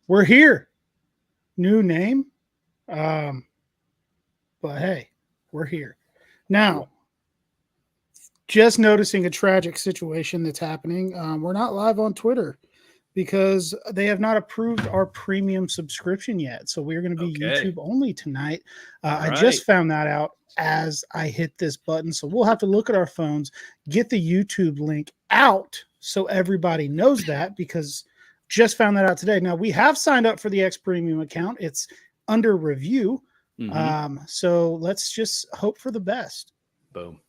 we're here. New name. But hey, we're here. Now, just noticing a tragic situation that's happening. We're not live on Twitter because they have not approved our premium subscription yet. So we're going to be YouTube only tonight. I just found that out as I hit this button. So we'll have to look at our phones, get the YouTube link out so everybody knows that, because just found that out today. Now, we have signed up for the X Premium account. It's under review. So let's just hope for the best. Boom.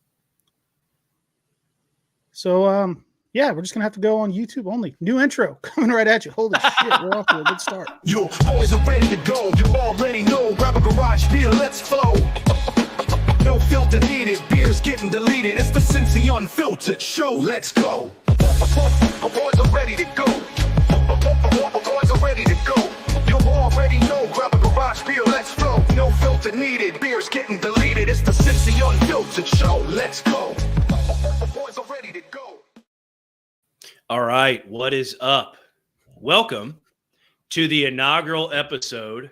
So, yeah, we're just going to have to go on YouTube only. New intro coming right at you. Holy shit, we're off to a good start. Your boys are ready to go. You already know. Grab a garage beer, let's flow. No filter needed, beer's getting deleted. It's the Cincy Unfiltered show, let's go. Our boys are ready to go. Our boys are ready to go. You already know. Grab a garage beer, let's flow. No filter needed, beer's getting deleted. It's the Cincy Unfiltered show, let's go. Our boys are ready to go. All right, what is up? Welcome to the inaugural episode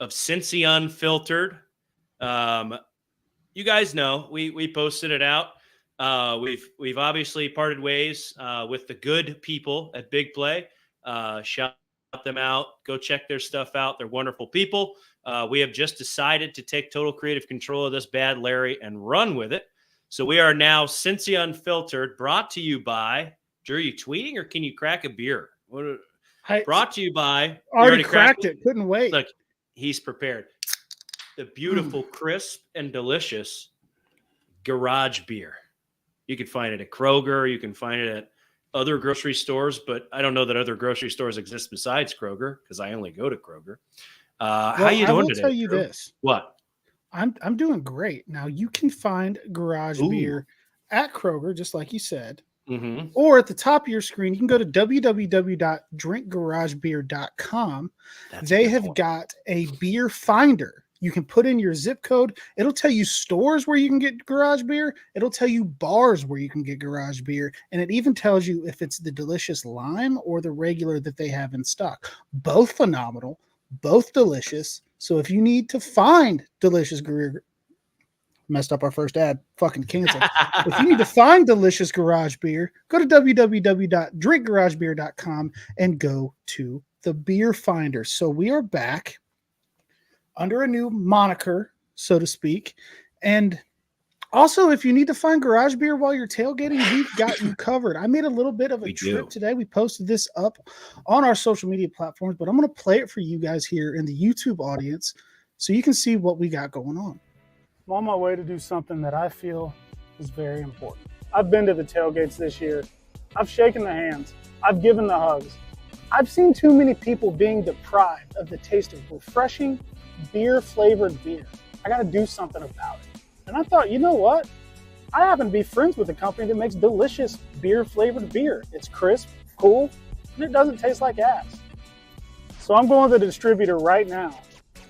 of Cincy Unfiltered. You guys know we posted it out. We've obviously parted ways with the good people at Big Play. Shout them out. Go check their stuff out. They're wonderful people. We have just decided to take total creative control of this bad Larry and run with it. So we are now Cincy Unfiltered, brought to you by. Drew, are you tweeting or can you crack a beer? Brought to you by. Already cracked it. Couldn't wait. Look, he's prepared. The beautiful, crisp, and delicious garage beer. You can find it at Kroger. You can find it at other grocery stores, but I don't know that other grocery stores exist besides Kroger because I only go to Kroger. How you doing today? I will tell you Drew? this. What? I'm doing great. Now, you can find garage beer at Kroger, just like you said. Mm-hmm. Or at the top of your screen, you can go to www.drinkgaragebeer.com. They have got a beer finder. You can put in your zip code. It'll tell you stores where you can get garage beer. It'll tell you bars where you can get garage beer. And it even tells you if it's the delicious lime or the regular that they have in stock. Both phenomenal, both delicious. So if you need to find delicious messed up our first ad, fucking canceled. If you need to find delicious garage beer, go to www.drinkgaragebeer.com and go to the beer finder. So we are back under a new moniker, so to speak. And also, if you need to find garage beer while you're tailgating, we've got you covered. I made a little bit of a trip today. We posted this up on our social media platforms, but I'm going to play it for you guys here in the YouTube audience so you can see what we got going on. I'm on my way to do something that I feel is very important. I've been to the tailgates this year. I've shaken the hands. I've given the hugs. I've seen too many people being deprived of the taste of refreshing, beer-flavored beer. I got to do something about it. And I thought, you know what? I happen to be friends with a company that makes delicious beer-flavored beer. It's crisp, cool, and it doesn't taste like ass. So I'm going to the distributor right now,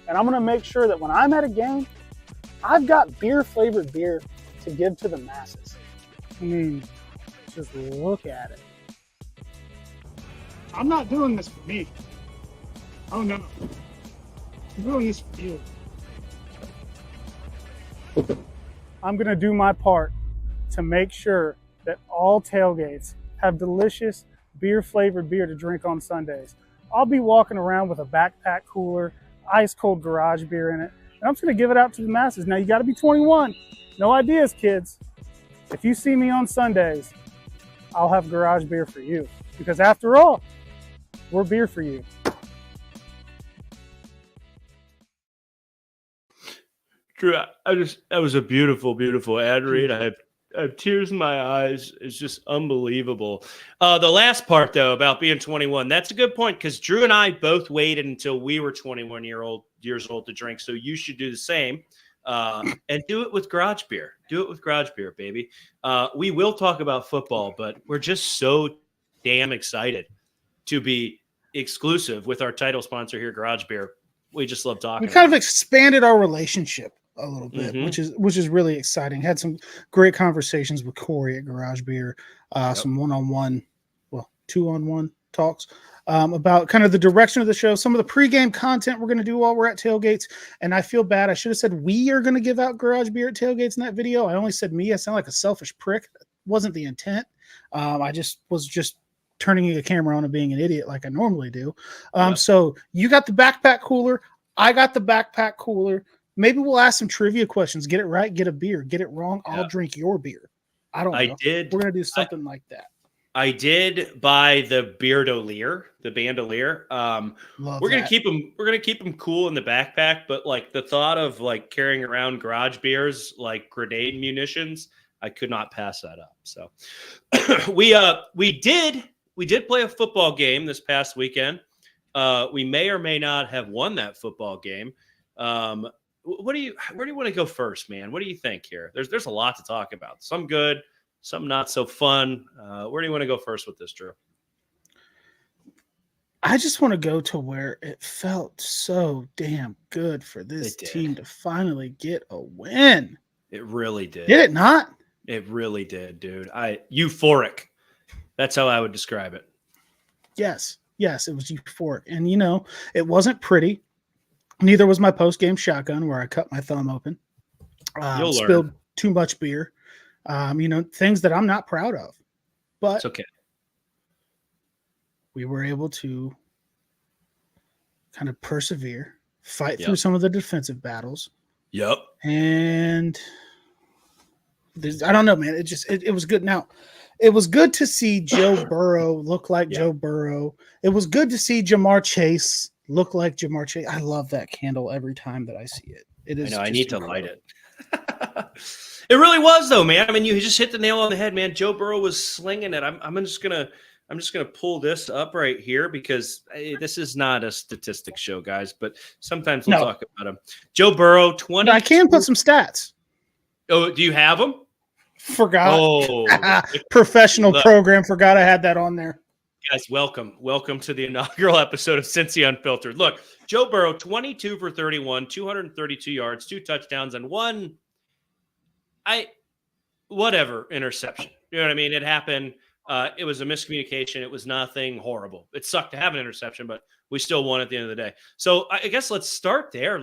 and I'm going to make sure that when I'm at a game, I've got beer-flavored beer to give to the masses. I mean, just look at it. I'm not doing this for me. Oh, no. I'm doing this for you. I'm going to do my part to make sure that all tailgates have delicious beer-flavored beer to drink on Sundays. I'll be walking around with a backpack cooler, ice-cold garage beer in it, and I'm just going to give it out to the masses. Now, you got to be 21. No ideas, kids. If you see me on Sundays, I'll have garage beer for you. Because after all, we're beer for you. Drew, that was a beautiful, beautiful ad read. I have tears in my eyes. It's just unbelievable. The last part, though, about being 21, that's a good point because Drew and I both waited until we were 21 years old to drink. So you should do the same and do it with garage beer. Do it with garage beer, baby. We will talk about football, but we're just so damn excited to be exclusive with our title sponsor here, Garage Beer. We just love talking. We kind of expanded our relationship a little bit, which is really exciting. Had some great conversations with Corey at Garage Beer, some one-on-one, well, 2-on-1 talks about kind of the direction of the show, some of the pregame content we're going to do while we're at tailgates. And I feel bad. I should have said we are going to give out garage beer at tailgates in that video. I only said me. I sound like a selfish prick. That wasn't the intent. I was just turning the camera on and being an idiot like I normally do. So you got the backpack cooler. I got the backpack cooler. Maybe we'll ask some trivia questions. Get it right, get a beer. Get it wrong, I'll drink your beer. I don't know. We're going to do something like that. I did buy the Beardolier, the bandolier. We're gonna keep them. We're gonna keep them cool in the backpack. But like the thought of like carrying around garage beers like grenade munitions, I could not pass that up. So we did play a football game this past weekend. We may or may not have won that football game. Where do you want to go first, man? What do you think here? There's a lot to talk about. Some good, some not so fun. Where do you want to go first with this, Drew? I just want to go to where it felt so damn good for this team to finally get a win. It really did. Did it not? It really did, dude. Euphoric. That's how I would describe it. Yes, it was euphoric. And, you know, it wasn't pretty. Neither was my post-game shotgun where I cut my thumb open. Spilled too much beer. You know, things that I'm not proud of. But it's okay. We were able to kind of persevere, fight through some of the defensive battles. Yep. And I don't know, man. It was good. Now, it was good to see Joe Burrow look like Joe Burrow. It was good to see Jamar Chase look like Jamar Chase. I love that candle every time that I see it. It is. I know. I need to light it. It really was, though, man. I mean, you just hit the nail on the head, man. Joe Burrow was slinging it. I'm just gonna pull this up right here because this is not a statistics show, guys. But sometimes we'll talk about him. Joe Burrow, 20. I can put some stats. Oh, do you have them? Forgot. Oh, professional program. Forgot I had that on there. Guys, welcome to the inaugural episode of Cincy Unfiltered. Look, Joe Burrow, 22 for 31, 232 yards, 2 touchdowns, and one interception. You know what I mean? It happened. It was a miscommunication. It was nothing horrible. It sucked to have an interception, but we still won at the end of the day. So I guess let's start there.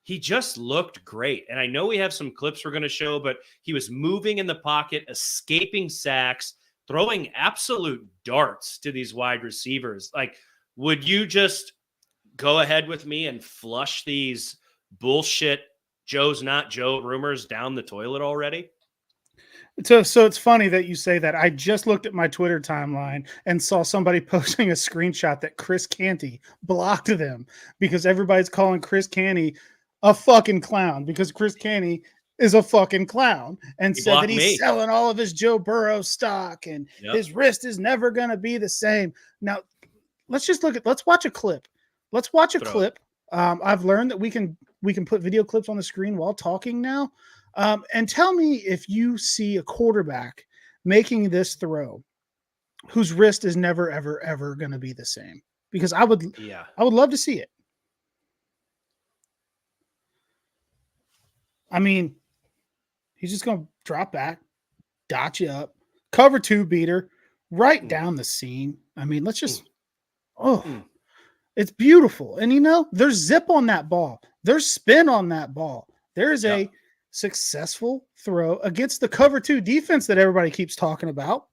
He just looked great. And I know we have some clips we're going to show, but he was moving in the pocket, escaping sacks, throwing absolute darts to these wide receivers. Like, would you just go ahead with me and flush these bullshit Joe's not Joe rumors down the toilet already? So it's funny that you say that. I just looked at my Twitter timeline and saw somebody posting a screenshot that Chris Canty blocked them because everybody's calling Chris Canty a fucking clown because Chris Canty is a fucking clown and said that he's selling all of his Joe Burrow stock and his wrist is never going to be the same. Now, let's watch a clip. Let's watch a clip. I've learned that we can put video clips on the screen while talking now. And tell me if you see a quarterback making this throw whose wrist is never, ever, ever going to be the same. Because I would love to see it. I mean, he's just going to drop back, dot you up, cover 2 beater, right down the seam. I mean, let's just, it's beautiful. And, you know, there's zip on that ball. There's spin on that ball. There is a successful throw against the cover 2 defense that everybody keeps talking about.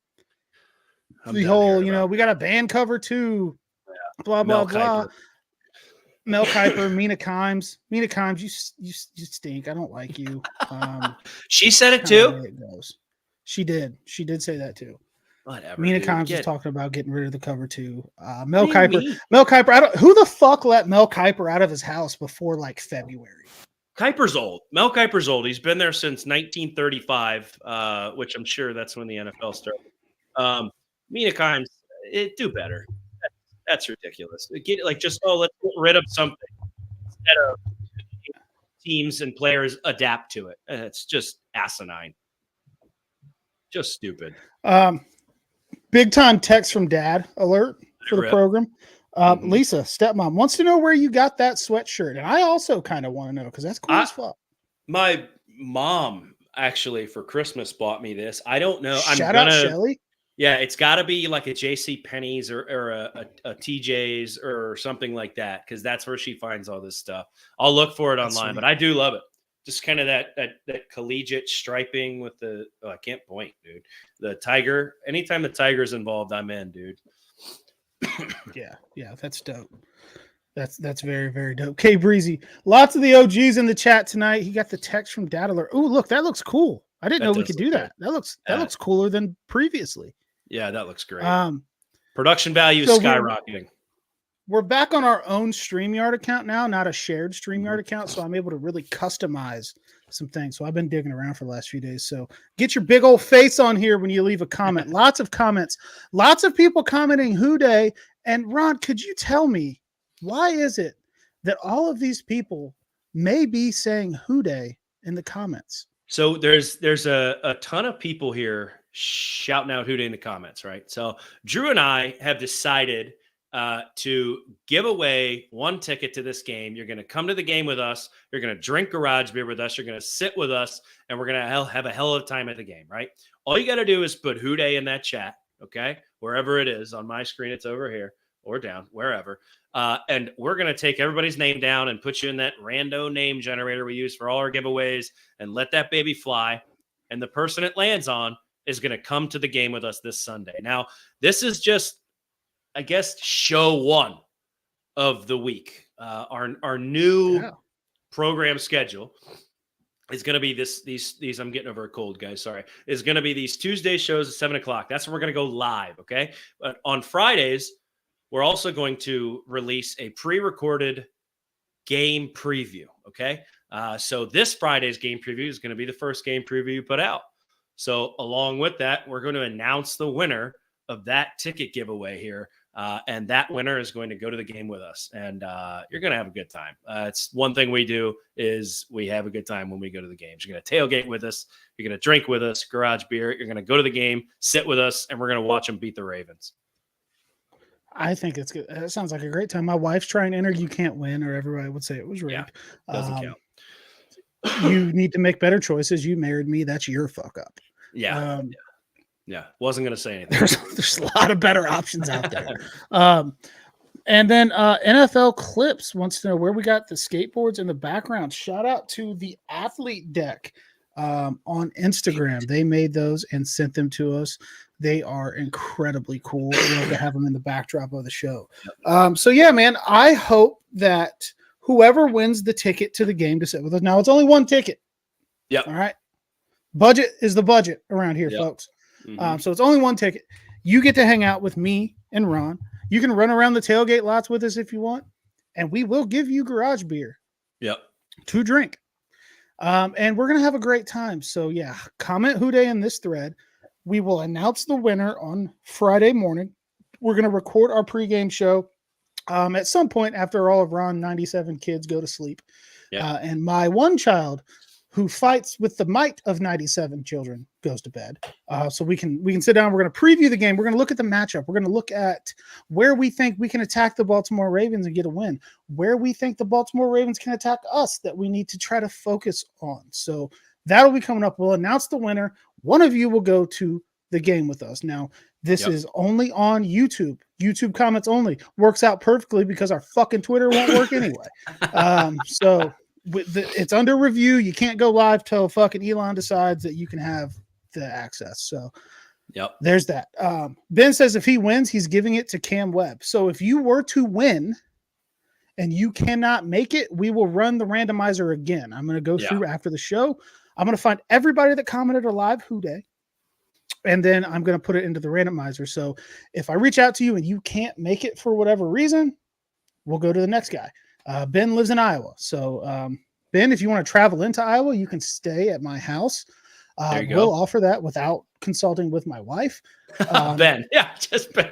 The whole, you know, we got to ban cover 2, blah, blah, blah. Mel Kiper, Mina Kimes. Mina Kimes, you stink. I don't like you. She said it too. It goes. She did. She did say that too. Whatever. Mina Kimes was talking about getting rid of the cover 2. Mel Kiper. Who the fuck let Mel Kiper out of his house before like February? Kiper's old. Mel Kiper's old. He's been there since 1935, which I'm sure that's when the NFL started. Mina Kimes, do better. That's ridiculous. Let's get rid of something instead of teams and players adapt to it. It's just asinine. Just stupid. Big time text from Dad alert for the program. Lisa, stepmom, wants to know where you got that sweatshirt. And I also kind of want to know because that's cool as fuck. My mom actually for Christmas bought me this. I don't know. Shout out Shelly. Yeah, it's got to be like a J.C. Penney's or a TJ's or something like that, because that's where she finds all this stuff. I'll look for it That's online, sweet. but I do love it. Just kind of that collegiate striping with the I can't point, dude. The tiger. Anytime the tiger's involved, I'm in, dude. Yeah, that's dope. That's very, very dope. K Breezy, lots of the OGs in the chat tonight. He got the text from Daddler. Oh, look, that looks cool. I didn't know we could do that. That looks cooler than previously. Yeah, that looks great. Production value is skyrocketing. We're back on our own StreamYard account now, not a shared StreamYard account, so I'm able to really customize some things. So I've been digging around for the last few days. So get your big old face on here when you leave a comment. Lots of comments. Lots of people commenting Who Day. And Ron, could you tell me, why is it that all of these people may be saying Who Day in the comments? So there's a ton of people here shouting out Who Day in the comments, right? So Drew and I have decided to give away one ticket to this game. You're going to come to the game with us. You're going to drink garage beer with us. You're going to sit with us, and we're going to have a hell of a time at the game, right? All you got to do is put Who Day in that chat, okay? Wherever it is on my screen, it's over here or down, wherever. And we're going to take everybody's name down and put you in that rando name generator we use for all our giveaways and let that baby fly. And the person it lands on is going to come to the game with us this Sunday. Now, this is just, I guess, show one of the week. Our new program schedule is going to be these. I'm getting over a cold, guys. Sorry. Is going to be these Tuesday shows at 7:00. That's where we're going to go live. Okay. But on Fridays, we're also going to release a pre-recorded game preview. Okay. So this Friday's game preview is going to be the first game preview you put out. So along with that, we're going to announce the winner of that ticket giveaway here. And that winner is going to go to the game with us. And you're going to have a good time. It's one thing we do is we have a good time when we go to the games. You're going to tailgate with us. You're going to drink with us, garage beer. You're going to go to the game, sit with us, and we're going to watch them beat the Ravens. I think it's good. That sounds like a great time. My wife's trying to enter. You can't win, or everybody would say it was rigged. Yeah, doesn't count. You need to make better choices. You married me. That's your fuck up. Yeah. Yeah. Wasn't going to say anything. There's a lot of better options out there. And then NFL Clips wants to know where we got the skateboards in the background. Shout out to the Athlete Deck on Instagram. They made those and sent them to us. They are incredibly cool. We love to have them in the backdrop of the show. So yeah, man, I hope that whoever wins the ticket to the game to sit with us. Now it's only one ticket. Yeah. All right. Budget is the budget around here, folks. So it's only one ticket. You get to hang out with me and Ron. You can run around the tailgate lots with us if you want, and we will give you garage beer. Yep. To drink. And we're going to have a great time. So yeah, comment Who Day in this thread. We will announce the winner on Friday morning. We're going to record our pregame show at some point after all of Ron 97 kids go to sleep. And my one child who fights with the might of 97 children goes to bed. So we can sit down. We're going to preview the game. We're going to look at the matchup. We're going to look at where we think we can attack the Baltimore Ravens and get a win, where we think the Baltimore Ravens can attack us that we need to try to focus on. So that'll be coming up. We'll announce the winner. One of you will go to the game with us. Now, this is only on YouTube. YouTube comments only. Works out perfectly because our fucking Twitter won't work anyway. So it's under review. You can't go live till fucking Elon decides that you can have the access. So there's that. Ben says if he wins, he's giving it to Cam Webb. So if you were to win and you cannot make it, we will run the randomizer again. I'm going to go through after the show. I'm going to find everybody that commented a live Who Day, and then I'm going to put it into the randomizer. So if I reach out to you and you can't make it for whatever reason, we'll go to the next guy. Ben lives in Iowa. So Ben, if you want to travel into Iowa, you can stay at my house. We'll offer that without consulting with my wife. Ben. Yeah. Just Ben.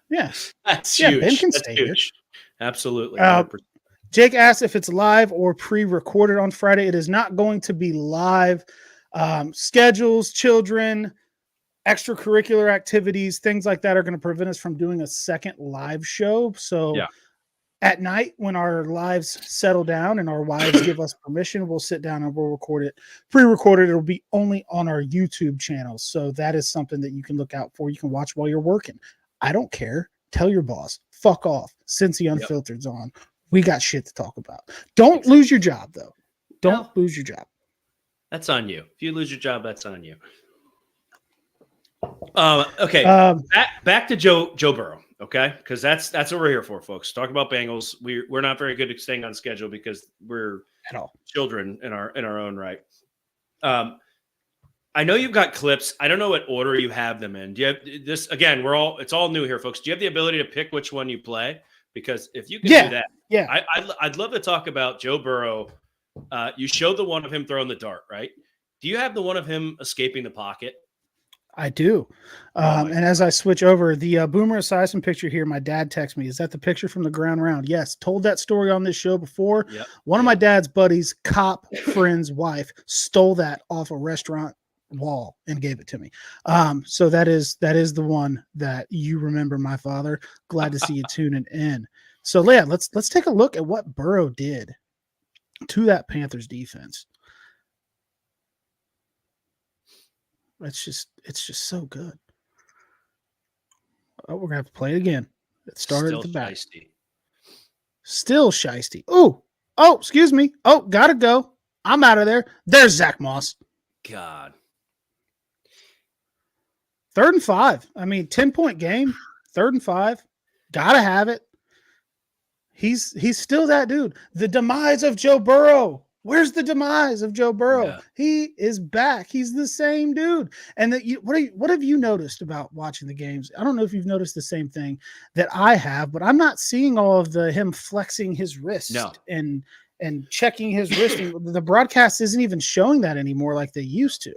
Yeah. That's huge. Ben can That's stay huge. Here. Absolutely. Jake asked if it's live or pre-recorded on Friday. It is not going to be live. Schedules, children, extracurricular activities, things like that are going to prevent us from doing a second live show. So at night when our lives settle down and our wives give us permission, we'll sit down and we'll record it, pre-recorded. It'll be only on our YouTube channel. So that is something that you can look out for. You can watch while you're working. I don't care. Tell your boss, fuck off. Cincy Unfiltered's on. We got shit to talk about. Don't lose your job, though. Don't lose your job. That's on you. If you lose your job, that's on you. Okay. Back to Joe Burrow. Okay, because that's what we're here for, folks. Talk about Bengals. We're not very good at staying on schedule because we're children in our own right. I know you've got clips. I don't know what order you have them in. Do you have this again? It's all new here, folks. Do you have the ability to pick which one you play? Because if you can do that, I'd love to talk about Joe Burrow. You showed the one of him throwing the dart, right? Do you have the one of him escaping the pocket? I do. And as I switch over, the Boomer Esiason picture here, my dad texted me. Is that the picture from the ground round? Yes. Told that story on this show before. Yep. One of my dad's buddies, cop friend's wife, stole that off a restaurant wall and gave it to me. So that is the one that you remember, my father. Glad to see you tuning in. So yeah, let's take a look at what Burrow did to that Panthers defense. It's just so good. Oh, we're gonna have to play it again. It started at the back. Shiesty. Still shiesty. Oh, excuse me. Oh, gotta go. I'm out of there. There's Zach Moss. God. 3rd and 5. I mean, 10-point game. 3rd and 5. Gotta have it. He's still that dude. The demise of Joe Burrow. Where's the demise of Joe Burrow? Yeah. He is back. He's the same dude. And what have you noticed about watching the games? I don't know if you've noticed the same thing that I have, but I'm not seeing all of him flexing his wrist and checking his wrist. The broadcast isn't even showing that anymore like they used to.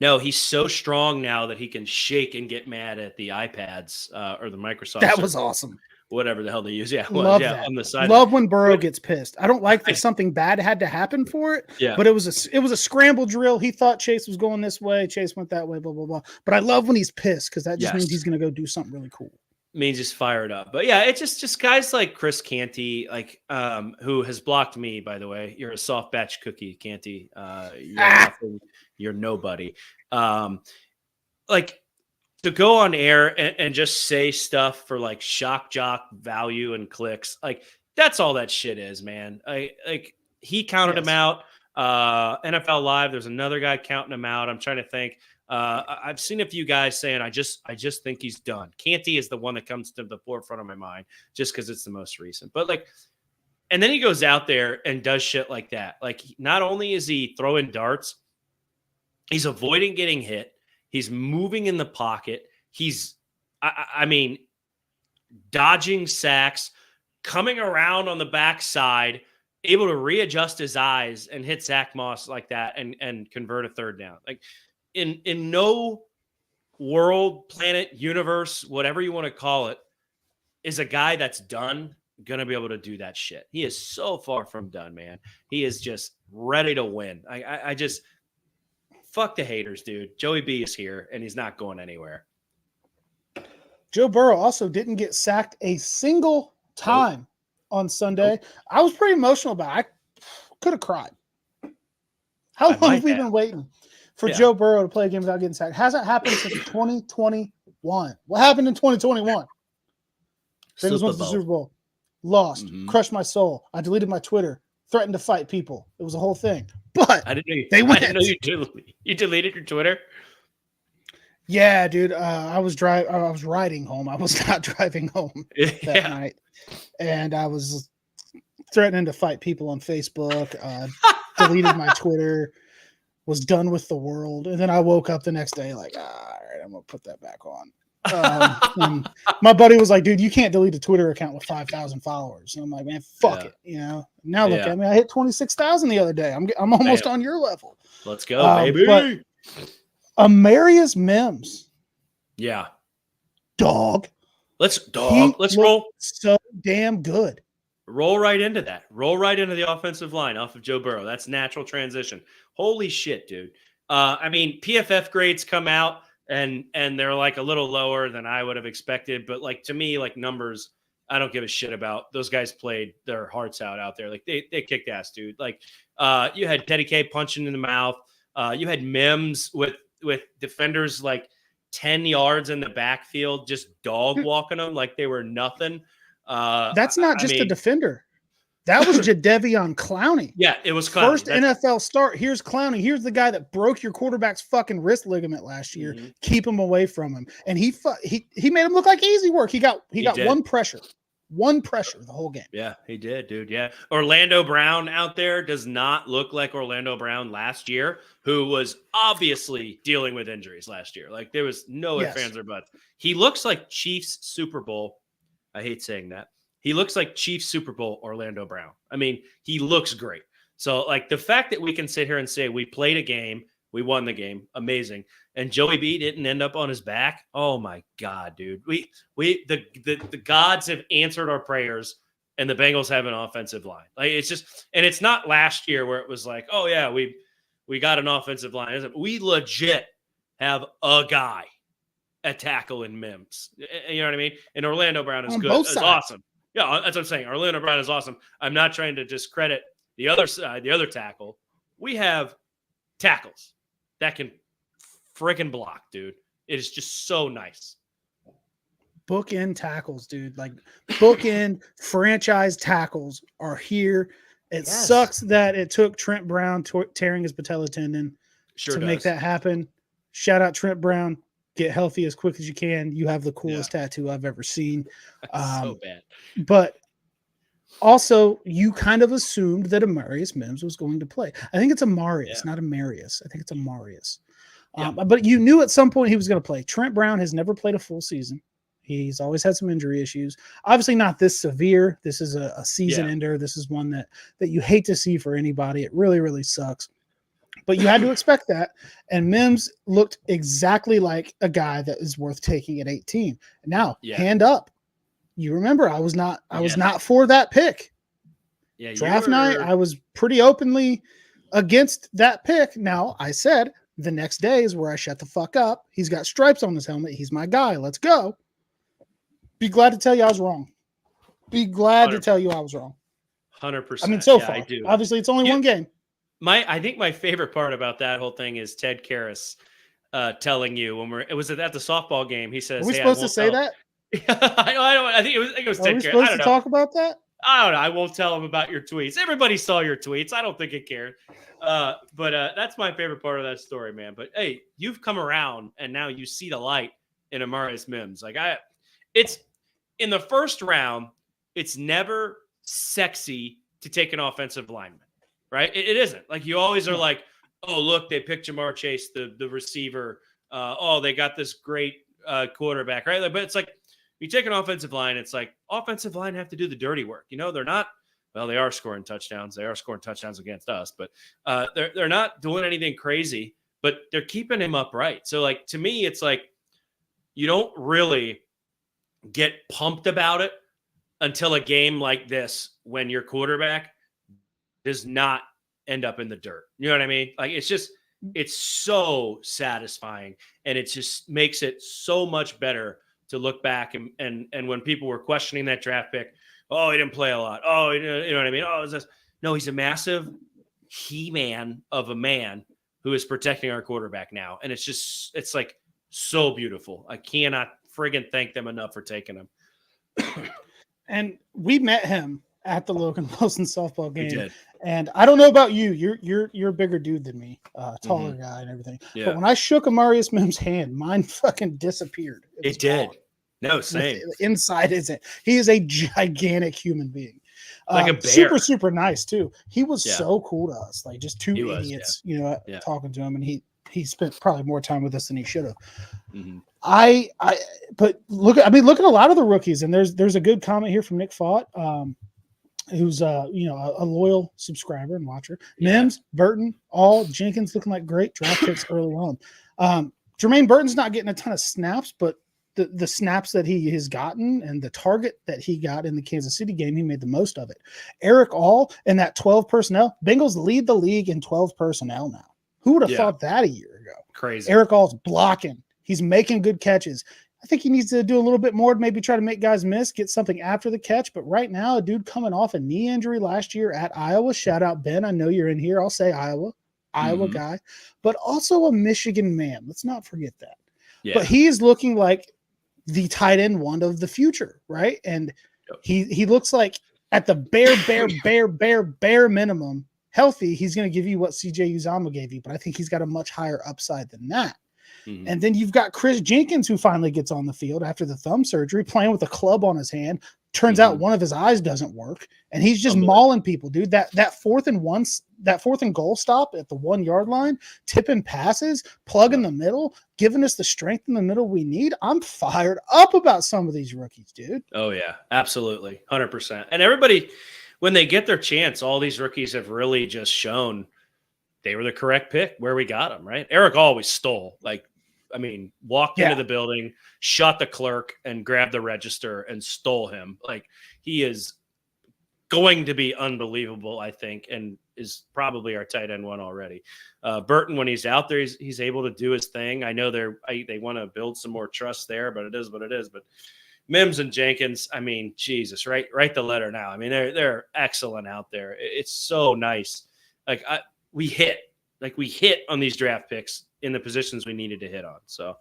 No, he's so strong now that he can shake and get mad at the iPads or the Microsoft. That was awesome. Whatever the hell they use. Yeah. Love that. On the side. Love when Burrow gets pissed. I don't like that something bad had to happen for it. Yeah. But it was a scramble drill. He thought Chase was going this way. Chase went that way, blah, blah, blah. But I love when he's pissed because that just means he's going to go do something really cool. Means just fired up. But yeah, it's just guys like Chris Canty, like who has blocked me, by the way. You're a soft batch cookie, Canty. You're nothing, you're nobody. Like to go on air and just say stuff for like shock jock value and clicks, like that's all that shit is, man. He counted him out. NFL Live, there's another guy counting him out. I'm trying to think. I've seen a few guys saying, I just think he's done. Canty is the one that comes to the forefront of my mind just because it's the most recent. But like, and then he goes out there and does shit like that. Like, not only is he throwing darts, he's avoiding getting hit. He's moving in the pocket. He's, I mean, dodging sacks, coming around on the backside, able to readjust his eyes and hit Zach Moss like that and convert a 3rd down. Like in no world, planet, universe, whatever you want to call it, is a guy that's done going to be able to do that shit. He is so far from done, man. He is just ready to win. I just... Fuck the haters, dude. Joey B is here, and he's not going anywhere. Joe Burrow also didn't get sacked a single time on Sunday. I was pretty emotional about it. I could have cried. How long have we been waiting for Joe Burrow to play a game without getting sacked? Hasn't happened since 2021. What happened in 2021? Bengals went to the Super Bowl. Lost. Crushed my soul. I deleted my Twitter. Threatened to fight people. It was a whole thing. But I didn't know they went. I didn't know you deleted your Twitter. Yeah, dude. I was riding home. I was not driving home that night, and I was threatening to fight people on Facebook. Deleted my Twitter. Was done with the world, and then I woke up the next day like, all right, I'm gonna put that back on. And my buddy was like, dude, you can't delete a Twitter account with 5,000 followers. And I'm like, man, fuck it. You know, now look at me. I hit 26,000 the other day. I'm almost on your level. Let's go, baby. But Amarius Mims. Yeah. Dog. Let's roll. So damn good. Roll right into that. Roll right into the offensive line off of Joe Burrow. That's natural transition. Holy shit, dude. I mean, PFF grades come out. And they're like a little lower than I would have expected. But like, to me, like numbers, I don't give a shit about. Those guys played their hearts out there. Like they kicked ass, dude. Like you had Teddy K punching in the mouth. You had Mims with defenders like 10 yards in the backfield, just dog walking them like they were nothing. That's not just a defender. That was Jadeveon Clowney. Yeah, it was Clowney. First NFL start. Here's Clowney. Here's the guy that broke your quarterback's fucking wrist ligament last year. Mm-hmm. Keep him away from him. And he made him look like easy work. He got one pressure the whole game. Yeah, he did, dude. Yeah. Orlando Brown out there does not look like Orlando Brown last year, who was obviously dealing with injuries last year. Like there was no ifs, ands, or buts. He looks like Chiefs Super Bowl. I hate saying that. He looks like Chiefs Super Bowl Orlando Brown. I mean, he looks great. So, like, the fact that we can sit here and say we played a game, we won the game, amazing. And Joey B didn't end up on his back. Oh my God, dude. The gods have answered our prayers, and the Bengals have an offensive line. Like it's just, and it's not last year where it was like, oh yeah, we got an offensive line. We legit have a guy at tackle in Mims. You know what I mean? And Orlando Brown is good. It's awesome. Yeah, that's what I'm saying. Orlando Brown is awesome. I'm not trying to discredit the other side, the other tackle. We have tackles that can freaking block, dude. It is just so nice. Bookend tackles, dude. Like bookend franchise tackles are here. It sucks that it took Trent Brown tearing his patella tendon to make that happen. Shout out Trent Brown. Get healthy as quick as you can. You have the coolest tattoo I've ever seen. So bad. But also, you kind of assumed that Amarius Mims was going to play. I think it's Amarius, not Amarius. I think it's Amarius. But you knew at some point he was going to play. Trent Brown has never played a full season. He's always had some injury issues. Obviously not this severe. This is a season ender. This is one that you hate to see for anybody. It really, really sucks. But you had to expect that. And Mims looked exactly like a guy that is worth taking at 18. Now, hand up. You remember I was not for that pick. Yeah, draft night, I was pretty openly against that pick. Now, I said the next day is where I shut the fuck up. He's got stripes on his helmet. He's my guy. Let's go. Be glad to tell you I was wrong. Be glad 100%. To tell you I was wrong. 100%. I mean, so far. I do. Obviously, it's only one game. I think my favorite part about that whole thing is Ted Karras telling you when it was at the softball game. He says, "Are we supposed to say that?" I think it was Ted Karras. Are we supposed to talk about that? I don't know. I won't tell him about your tweets. Everybody saw your tweets. I don't think it cared. But that's my favorite part of that story, man. But hey, you've come around and now you see the light in Amarius Mims. Like it's in the first round. It's never sexy to take an offensive lineman. Right? It isn't. Like you always are like, oh, look, they picked Jamar Chase, the receiver. They got this great quarterback, right? But it's like you take an offensive line, it's like offensive line have to do the dirty work. You know, they're not, well, they are scoring touchdowns. They are scoring touchdowns against us, but they're not doing anything crazy, but they're keeping him upright. So like to me, it's like you don't really get pumped about it until a game like this when your quarterback does not end up in the dirt. You know what I mean? Like it's so satisfying, and it just makes it so much better to look back and when people were questioning that draft pick, oh, he didn't play a lot. Oh, you know what I mean? Oh, is this? No, he's a massive he-man of a man who is protecting our quarterback now. And it's like so beautiful. I cannot friggin' thank them enough for taking him. And we met him at the Logan Wilson softball game. We did. And I don't know about you. You're a bigger dude than me, taller guy and everything. Yeah. But when I shook Amarius Mims' hand, mine fucking disappeared. It did. Gone. No, same. The inside isn't. He is a gigantic human being. Like a bear. Super, super nice too. He was so cool to us. Like just two idiots, talking to him, and he spent probably more time with us than he should have. Mm-hmm. But look at a lot of the rookies, and there's a good comment here from Nick Fott, who's a loyal subscriber and watcher. Mims, Burton, all Jenkins looking like great draft picks early on. Jermaine Burton's not getting a ton of snaps, but the snaps that he has gotten and the target that he got in the Kansas City game, he made the most of it. Eric All and that 12 personnel, Bengals lead the league in 12 personnel now. Who would have thought that a year ago? Crazy. Eric All's blocking. He's making good catches. I think he needs to do a little bit more to maybe try to make guys miss, get something after the catch. But right now, a dude coming off a knee injury last year at Iowa, shout out Ben, I know you're in here. I'll say Iowa guy, but also a Michigan man. Let's not forget that. Yeah. But he is looking like the tight end one of the future, right? And he looks like at the bare minimum, healthy, he's going to give you what CJ Uzomah gave you, but I think he's got a much higher upside than that. Mm-hmm. And then you've got Chris Jenkins, who finally gets on the field after the thumb surgery, playing with a club on his hand. Turns out one of his eyes doesn't work, and he's just mauling people, dude. That 4th and goal stop at the 1 yard line, tipping passes, plug in the middle, giving us the strength in the middle we need. I'm fired up about some of these rookies, dude. Oh yeah, absolutely, 100%. And everybody, when they get their chance, all these rookies have really just shown they were the correct pick where we got them. Right? Eric always stole. Walked into the building, shot the clerk, and grabbed the register and stole him. Like, he is going to be unbelievable, I think, and is probably our tight end one already. Burton, when he's out there, he's able to do his thing. I know they want to build some more trust there, but it is what it is. But Mims and Jenkins, Jesus, write the letter now. They're excellent out there. It's so nice. We hit on these draft picks in the positions we needed to hit on. So,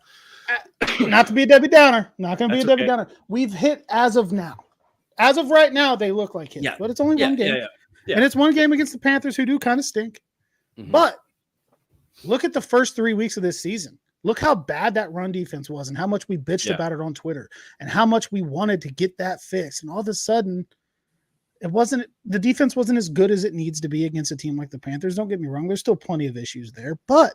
not to be a Debbie Downer, Debbie Downer. We've hit as of now. As of right now, they look like hits, but it's only one game. Yeah. And it's one game against the Panthers, who do kind of stink. Mm-hmm. But look at the first 3 weeks of this season. Look how bad that run defense was and how much we bitched about it on Twitter and how much we wanted to get that fixed. And all of a sudden, the defense wasn't as good as it needs to be against a team like the Panthers. Don't get me wrong. There's still plenty of issues there, but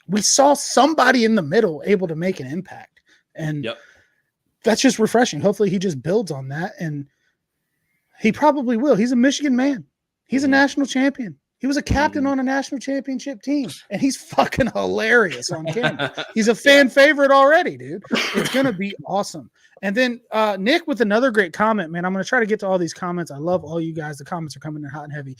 we saw somebody in the middle able to make an impact. And that's just refreshing. Hopefully he just builds on that, and he probably will. He's a Michigan man. He's a national champion. He was a captain on a national championship team, and he's fucking hilarious on camera. He's a fan favorite already, dude. It's going to be awesome. And then Nick with another great comment, man. I'm going to try to get to all these comments. I love all you guys. The comments are coming in hot and heavy.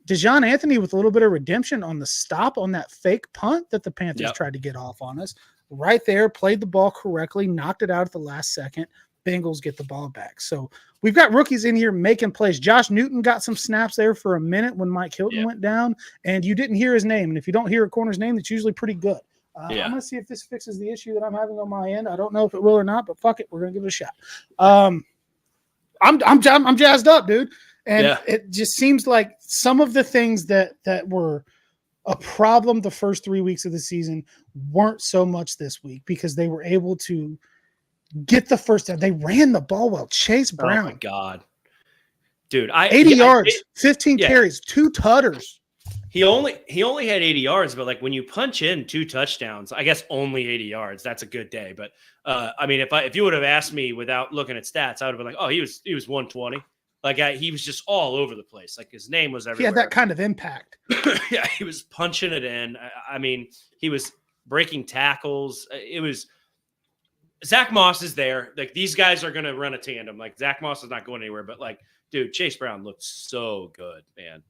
DeJohn Anthony with a little bit of redemption on the stop on that fake punt that the Panthers tried to get off on us. Right there, played the ball correctly, knocked it out at the last second. Bengals get the ball back. So we've got rookies in here making plays. Josh Newton got some snaps there for a minute when Mike Hilton went down, and you didn't hear his name. And if you don't hear a corner's name, it's usually pretty good. I'm going to see if this fixes the issue that I'm having on my end. I don't know if it will or not, but fuck it. We're going to give it a shot. I'm jazzed up, dude. And it just seems like some of the things that were a problem the first 3 weeks of the season weren't so much this week because they were able to get the first down. They ran the ball well. Chase Brown. Oh, my God. Dude, 80 yards, 15 carries, 2 tutters. He only had 80 yards, but when you punch in 2 touchdowns, I guess only 80 yards, that's a good day. But if you would have asked me without looking at stats, I would have been like, oh, he was 120. He was just all over the place. His name was everywhere. He had that kind of impact. He was punching it in. He was breaking tackles. It was Zach Moss is there. These guys are going to run a tandem. Zach Moss is not going anywhere, but dude, Chase Brown looked so good, man.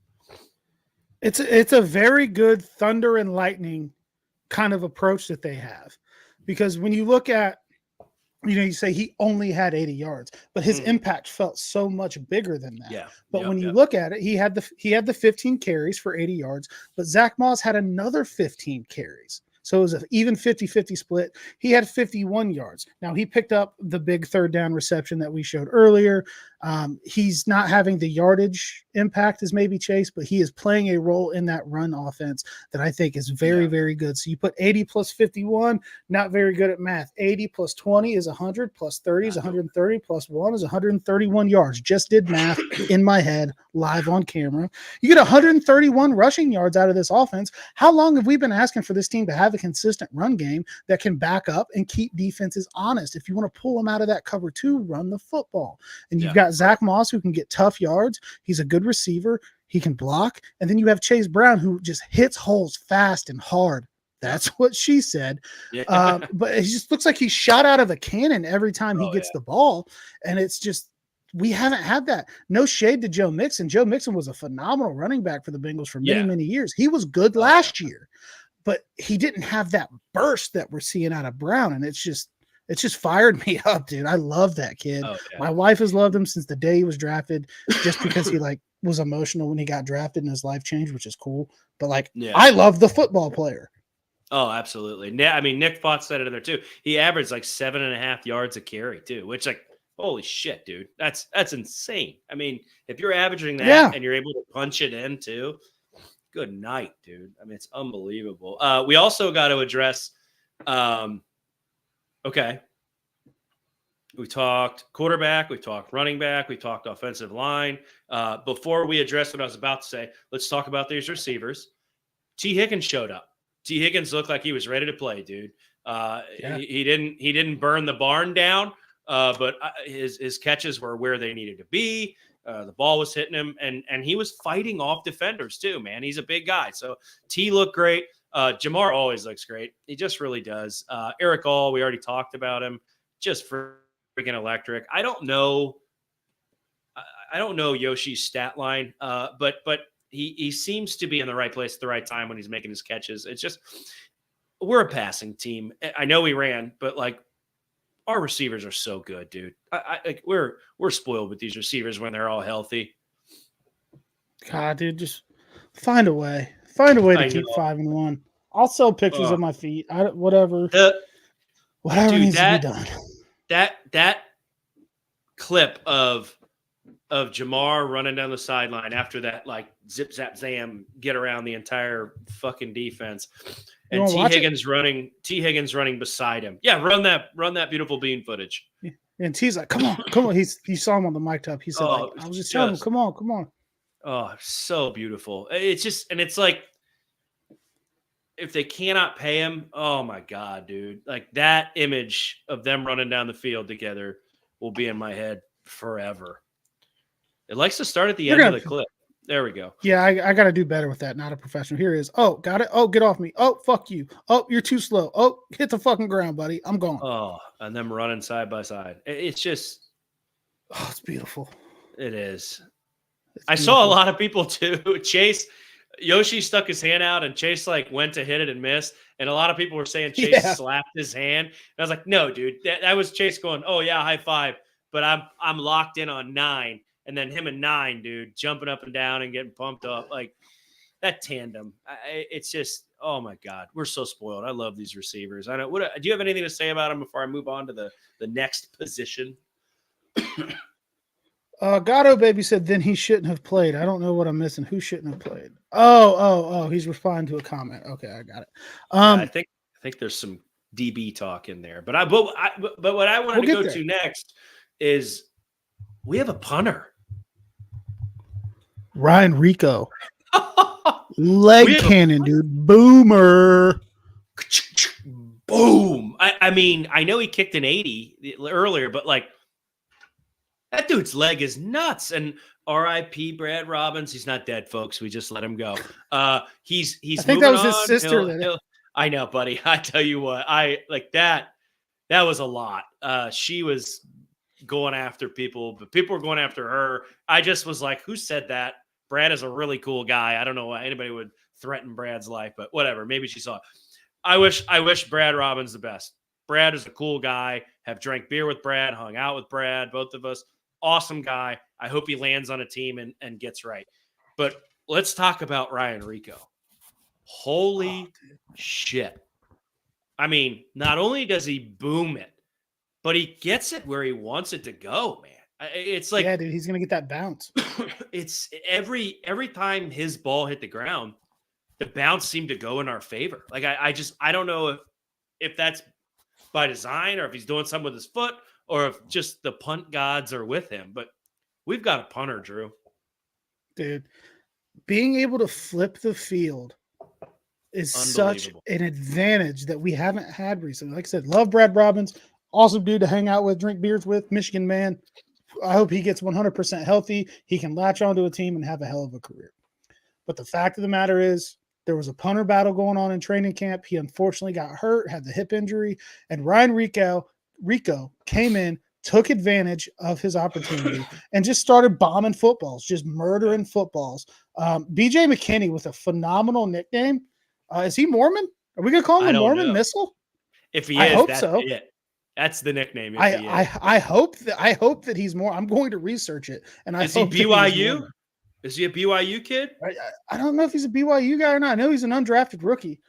It's a very good thunder and lightning kind of approach that they have, because when you look at, you say he only had 80 yards, but his impact felt so much bigger than that. Yeah. But when you look at it, he had the 15 carries for 80 yards, but Zach Moss had another 15 carries. So it was an even 50-50 split. He had 51 yards. Now, he picked up the big third down reception that we showed earlier. He's not having the yardage impact as maybe Chase, but he is playing a role in that run offense that I think is very, very good. So you put 80 plus 51, not very good at math. 80 plus 20 is 100, plus 30 is 130, plus 1 is 131 yards. Just did math in my head, live on camera. You get 131 rushing yards out of this offense. How long have we been asking for this team to have a consistent run game that can back up and keep defenses honest? If you want to pull them out of that cover 2, run the football. And you've got Zach Moss, who can get tough yards. He's a good receiver. He can block. And then you have Chase Brown, who just hits holes fast and hard. That's what she said. Yeah. But it just looks like he's shot out of a cannon every time he gets the ball. And it's just, we haven't had that. No shade to Joe Mixon. Joe Mixon was a phenomenal running back for the Bengals for many, many years. He was good last year, but he didn't have that burst that we're seeing out of Brown. And it's It's just fired me up, dude. I love that kid. Oh, yeah. My wife has loved him since the day he was drafted, just because he like was emotional when he got drafted and his life changed, which is cool. But like, Yeah. I love the football player. Oh, absolutely. I mean, Nick Fox said it in there too. He averaged like 7.5 yards a carry too, which like, holy shit, dude. That's insane. I mean, if you're averaging that and you're able to punch it in too, good night, dude. I mean, it's unbelievable. We also got to address, okay. We talked quarterback, we talked running back, we talked offensive line. Before we address what I was about to say, let's talk about these receivers. T. Higgins showed up. T. Higgins looked like he was ready to play, dude. He didn't burn the barn down, but his catches were where they needed to be. The ball was hitting him, and he was fighting off defenders too, man. He's a big guy. So T looked great. Jamar always looks great. He just really does. Eric All, we already talked about him. Just freaking electric. I don't know Yoshi's stat line, but he seems to be in the right place at the right time when he's making his catches. It's just, we're a passing team. I know we ran, but like, our receivers are so good, dude. Like we're spoiled with these receivers when they're all healthy. God, dude, just find a way to keep 5-1. I'll sell pictures of my feet. Whatever dude, needs to be done. That clip of Jamar running down the sideline after that, like zip zap zam, get around the entire fucking defense, and T. Higgins running beside him. Yeah, run that beautiful bean footage. And T's like, come on. He saw him on the mic up. He said, I was just telling him, come on. Oh, so beautiful. It's just, and it's like, if they cannot pay him, oh my God, dude. Like that image of them running down the field together will be in my head forever. It likes to start at the end of the clip. There we go. Yeah, I got to do better with that. Not a professional. Here it is. Oh, got it. Oh, get off me. Oh, fuck you. Oh, you're too slow. Oh, hit the fucking ground, buddy. I'm going. Oh, and them running side by side. It's just. Oh, it's beautiful. It is. I saw a lot of people too. Yoshi stuck his hand out and Chase like went to hit it and missed. And a lot of people were saying Chase slapped his hand. And I was like, no, dude, that was Chase going, oh yeah, high five. But I'm locked in on 9. And then him and 9, dude, jumping up and down and getting pumped up. Like that tandem. It's just, oh my God, we're so spoiled. I love these receivers. I know. Do you have anything to say about them before I move on to the next position? Gatto Baby said, then he shouldn't have played. I don't know what I'm missing. Who shouldn't have played? Oh, he's responding to a comment. Okay, I got it. I think there's some DB talk in there, but what I wanted to go to next is we have a punter. Ryan Rico. Leg cannon, dude. Boomer. Boom. I mean, I know he kicked an 80 earlier, but like that dude's leg is nuts. And R.I.P. Brad Robbins. He's not dead, folks. We just let him go. He's I think that was his sister. I know, buddy. I tell you what, I like that. That was a lot. She was going after people, but people were going after her. I just was like, who said that? Brad is a really cool guy. I don't know why anybody would threaten Brad's life, but whatever. Maybe she saw it. I wish Brad Robbins the best. Brad is a cool guy. Have drank beer with Brad, hung out with Brad, both of us. Awesome guy. I hope he lands on a team and gets right. But let's talk about Ryan Rico. Holy shit. I mean, not only does he boom it, but he gets it where he wants it to go, man. It's like, yeah, dude, he's gonna get that bounce. It's every time his ball hit the ground, the bounce seemed to go in our favor. Like I don't know if that's by design or if he's doing something with his foot or if just the punt gods are with him. But we've got a punter, Drew. Dude, being able to flip the field is such an advantage that we haven't had recently. Like I said, love Brad Robbins. Awesome dude to hang out with, drink beers with, Michigan man. I hope he gets 100% healthy. He can latch onto a team and have a hell of a career. But the fact of the matter is, there was a punter battle going on in training camp. He unfortunately got hurt, had the hip injury, and Ryan Rico came in, took advantage of his opportunity, and just started bombing footballs, just murdering footballs. BJ McKinney with a phenomenal nickname. Is he Mormon? Are we going to call him the Mormon Missile? If he is, I hope that's so. it. That's the nickname. I hope that he's more. I'm going to research it, and I Is he hope that he's BYU? more. Is he a BYU kid? I don't know if he's a BYU guy or not. I know he's an undrafted rookie.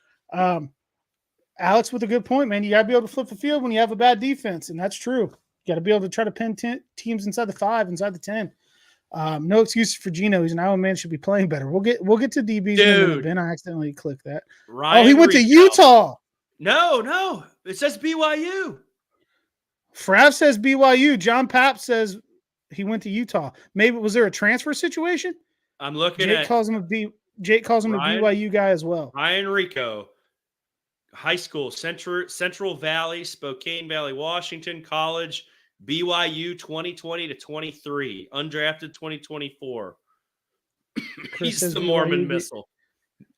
Alex with a good point, man. You got to be able to flip the field when you have a bad defense, and that's true. You got to be able to try to pin teams inside the 5, inside the 10. No excuses for Gino. He's an Iowa man, should be playing better. We'll get to DBs in a minute. Ben, I accidentally clicked that. Ryan he went to Utah. No. It says BYU. Frav says BYU. John Papp says he went to Utah. Maybe was there a transfer situation? I'm looking Jake at calls him a BYU guy as well. Ryan Rico, high school, Central Valley, Spokane Valley, Washington, college, BYU 2020 to 23, undrafted 2024. He's the Mormon missile.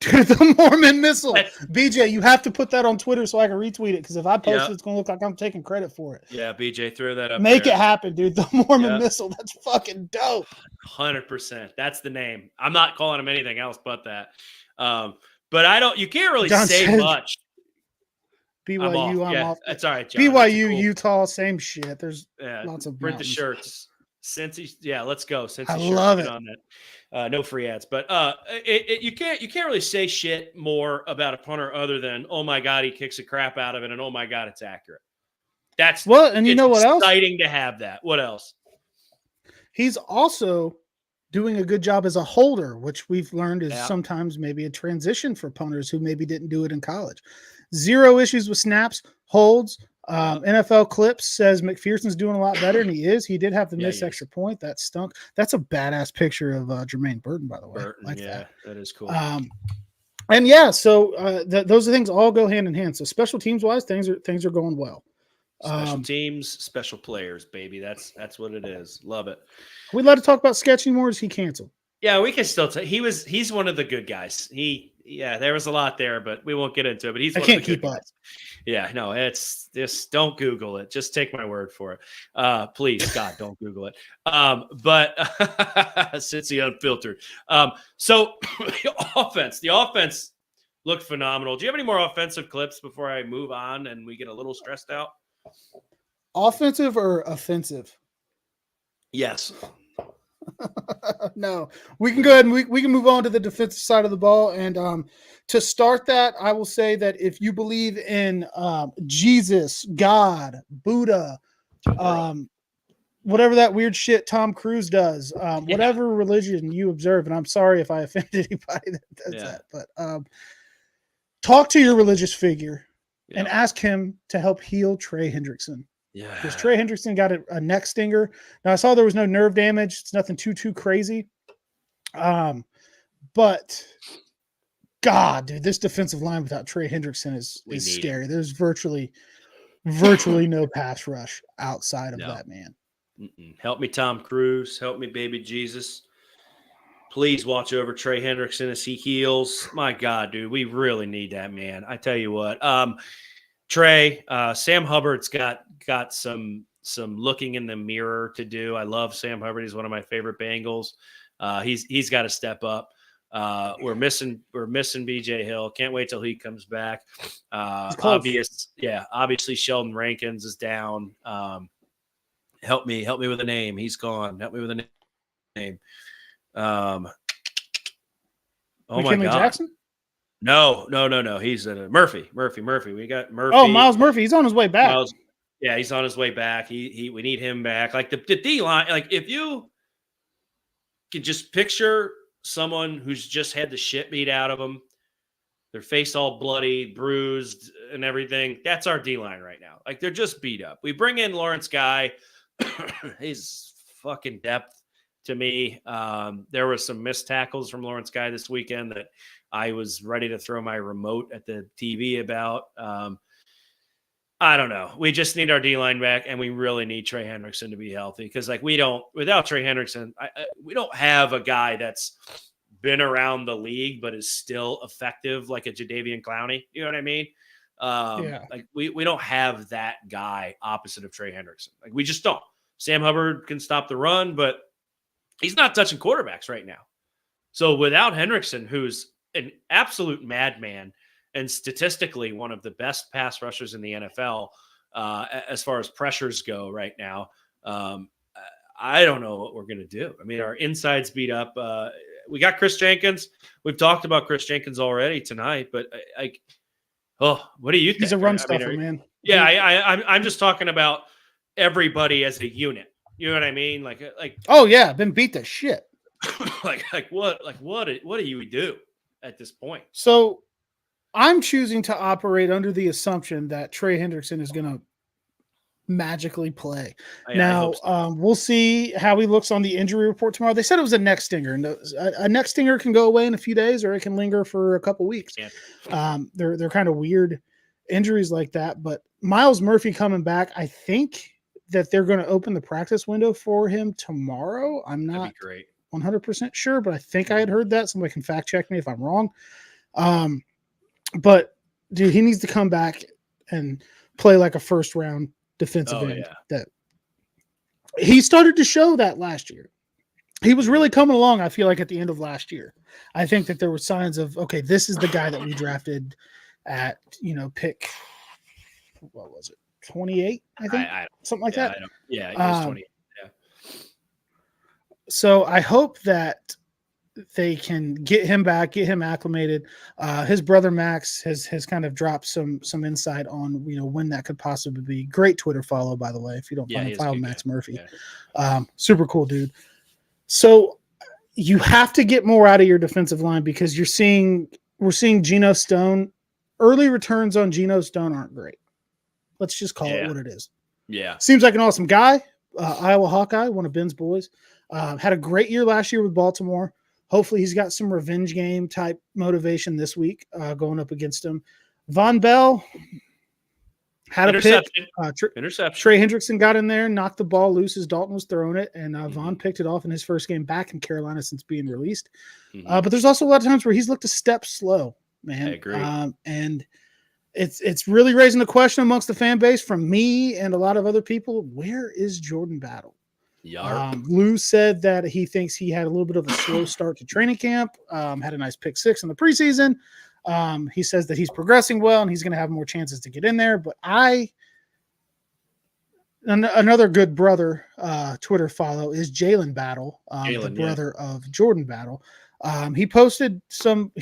Dude, the Mormon missile. BJ, you have to put that on Twitter so I can retweet it, because if I post it, it's going to look like I'm taking credit for it. Yeah, BJ, throw that up. Make it happen, dude. The Mormon missile. That's fucking dope. 100%. That's the name. I'm not calling him anything else but that. But you can't really say much. BYU, I'm off. That's all right, John. BYU, cool. Utah, same shit. There's lots of print the shirts. Cincy, let's go. Cincy, I love it. On that. No free ads, but you can't really say shit more about a punter other than, oh my god, he kicks the crap out of it, and oh my god, it's accurate. That's and you know what else? Exciting to have that. What else? He's also doing a good job as a holder, which we've learned is sometimes maybe a transition for punters who maybe didn't do it in college. 0 issues with snaps, holds. NFL Clips says McPherson's doing a lot better, and he is. He did have the missed extra point. That stunk. That's a badass picture of Jermaine Burton, by the way. That is cool. So those are things all go hand in hand. So special teams wise, things are going well. Special teams, special players, baby. That's what it is. Love it. We allowed to talk about sketch anymore? Or is he canceled? Yeah, we can still. He's one of the good guys. There was a lot there, but we won't get into it. But he's. I can't keep up. Yeah, no, it's just don't Google it. Just take my word for it. Please, God, don't Google it. But Cincy Unfiltered. So the offense looked phenomenal. Do you have any more offensive clips before I move on and we get a little stressed out? Offensive or offensive? Yes. No, we can go ahead and we can move on to the defensive side of the ball. And to start that, I will say that if you believe in Jesus, God, Buddha, whatever that weird shit Tom Cruise does, whatever religion you observe, and I'm sorry if I offended anybody that does that, but talk to your religious figure and ask him to help heal Trey Hendrickson. Yeah, because Trey Hendrickson got a neck stinger. Now I saw there was no nerve damage. It's nothing too crazy. But God, dude, this defensive line without Trey Hendrickson is scary. There's virtually no pass rush outside of that man. Help me, Tom Cruise. Help me, baby Jesus. Please watch over Trey Hendrickson as he heals. My God, dude, we really need that man. I tell you what. Trey, Sam Hubbard's got some looking in the mirror to do. I love Sam Hubbard. He's one of my favorite Bengals. He's got to step up. We're missing BJ Hill. Can't wait till he comes back. Obviously Sheldon Rankins is down. Help me with a name. He's gone. Help me with a name. Oh McKinley my God. Jackson? No. He's Murphy. We got Murphy. Oh, Miles Murphy. He's on his way back. He's on his way back. We need him back. Like the D line. Like if you can just picture someone who's just had the shit beat out of them, their face all bloody, bruised, and everything. That's our D line right now. Like they're just beat up. We bring in Lawrence Guy. He's fucking depth to me. There were some missed tackles from Lawrence Guy this weekend that I was ready to throw my remote at the TV about. I don't know. We just need our D-line back, and we really need Trey Hendrickson to be healthy because, without Trey Hendrickson, we don't have a guy that's been around the league but is still effective like a Jadeveon Clowney. You know what I mean? Like we don't have that guy opposite of Trey Hendrickson. Like we just don't. Sam Hubbard can stop the run, but he's not touching quarterbacks right now. So without Hendrickson, who's an absolute madman and statistically one of the best pass rushers in the NFL, as far as pressures go right now. I don't know what we're going to do. I mean, our inside's beat up. We got Chris Jenkins. We've talked about Chris Jenkins already tonight, but what do you think? He's a run I mean, stuffer, man. Yeah, I'm just talking about everybody as a unit. You know what I mean? Like, oh yeah, been beat to shit. what do you do at this point? So I'm choosing to operate under the assumption that Trey Hendrickson is going to magically play. Now, we'll see how he looks on the injury report tomorrow. They said it was a neck stinger, and a neck stinger can go away in a few days, or it can linger for a couple weeks. Yeah. They're kind of weird injuries like that. But Miles Murphy coming back, I think that they're going to open the practice window for him tomorrow. I'm not 100% sure, but I think I had heard that. Somebody can fact check me if I'm wrong. But dude, he needs to come back and play like a first round defensive end. That he started to show that last year. He was really coming along, I feel like, at the end of last year. I think that there were signs of, okay, this is the guy that we drafted at, pick, what was it, 28, I think? Something like that. It was 28. Yeah. So I hope that they can get him back, get him acclimated. His brother Max has kind of dropped some insight on when that could possibly be. Great Twitter follow, by the way. If you don't find him, follow Max Murphy. Yeah. Super cool dude. So you have to get more out of your defensive line because we're seeing Geno Stone. Early returns on Geno Stone aren't great. Let's just call it what it is. Yeah, seems like an awesome guy. Iowa Hawkeye, one of Ben's boys. Had a great year last year with Baltimore. Hopefully he's got some revenge game type motivation this week going up against him. Von Bell had a pick. Interception. Trey Hendrickson got in there, knocked the ball loose as Dalton was throwing it, and Von picked it off in his first game back in Carolina since being released. But there's also a lot of times where he's looked a step slow, man. I agree. And it's really raising a question amongst the fan base from me and a lot of other people. Where is Jordan Battle? Lou said that he thinks he had a little bit of a slow start to training camp, had a nice pick 6 in the preseason. He says that he's progressing well and he's going to have more chances to get in there. But another good brother Twitter follow is Jalen Battle, the brother of Jordan Battle. He posted some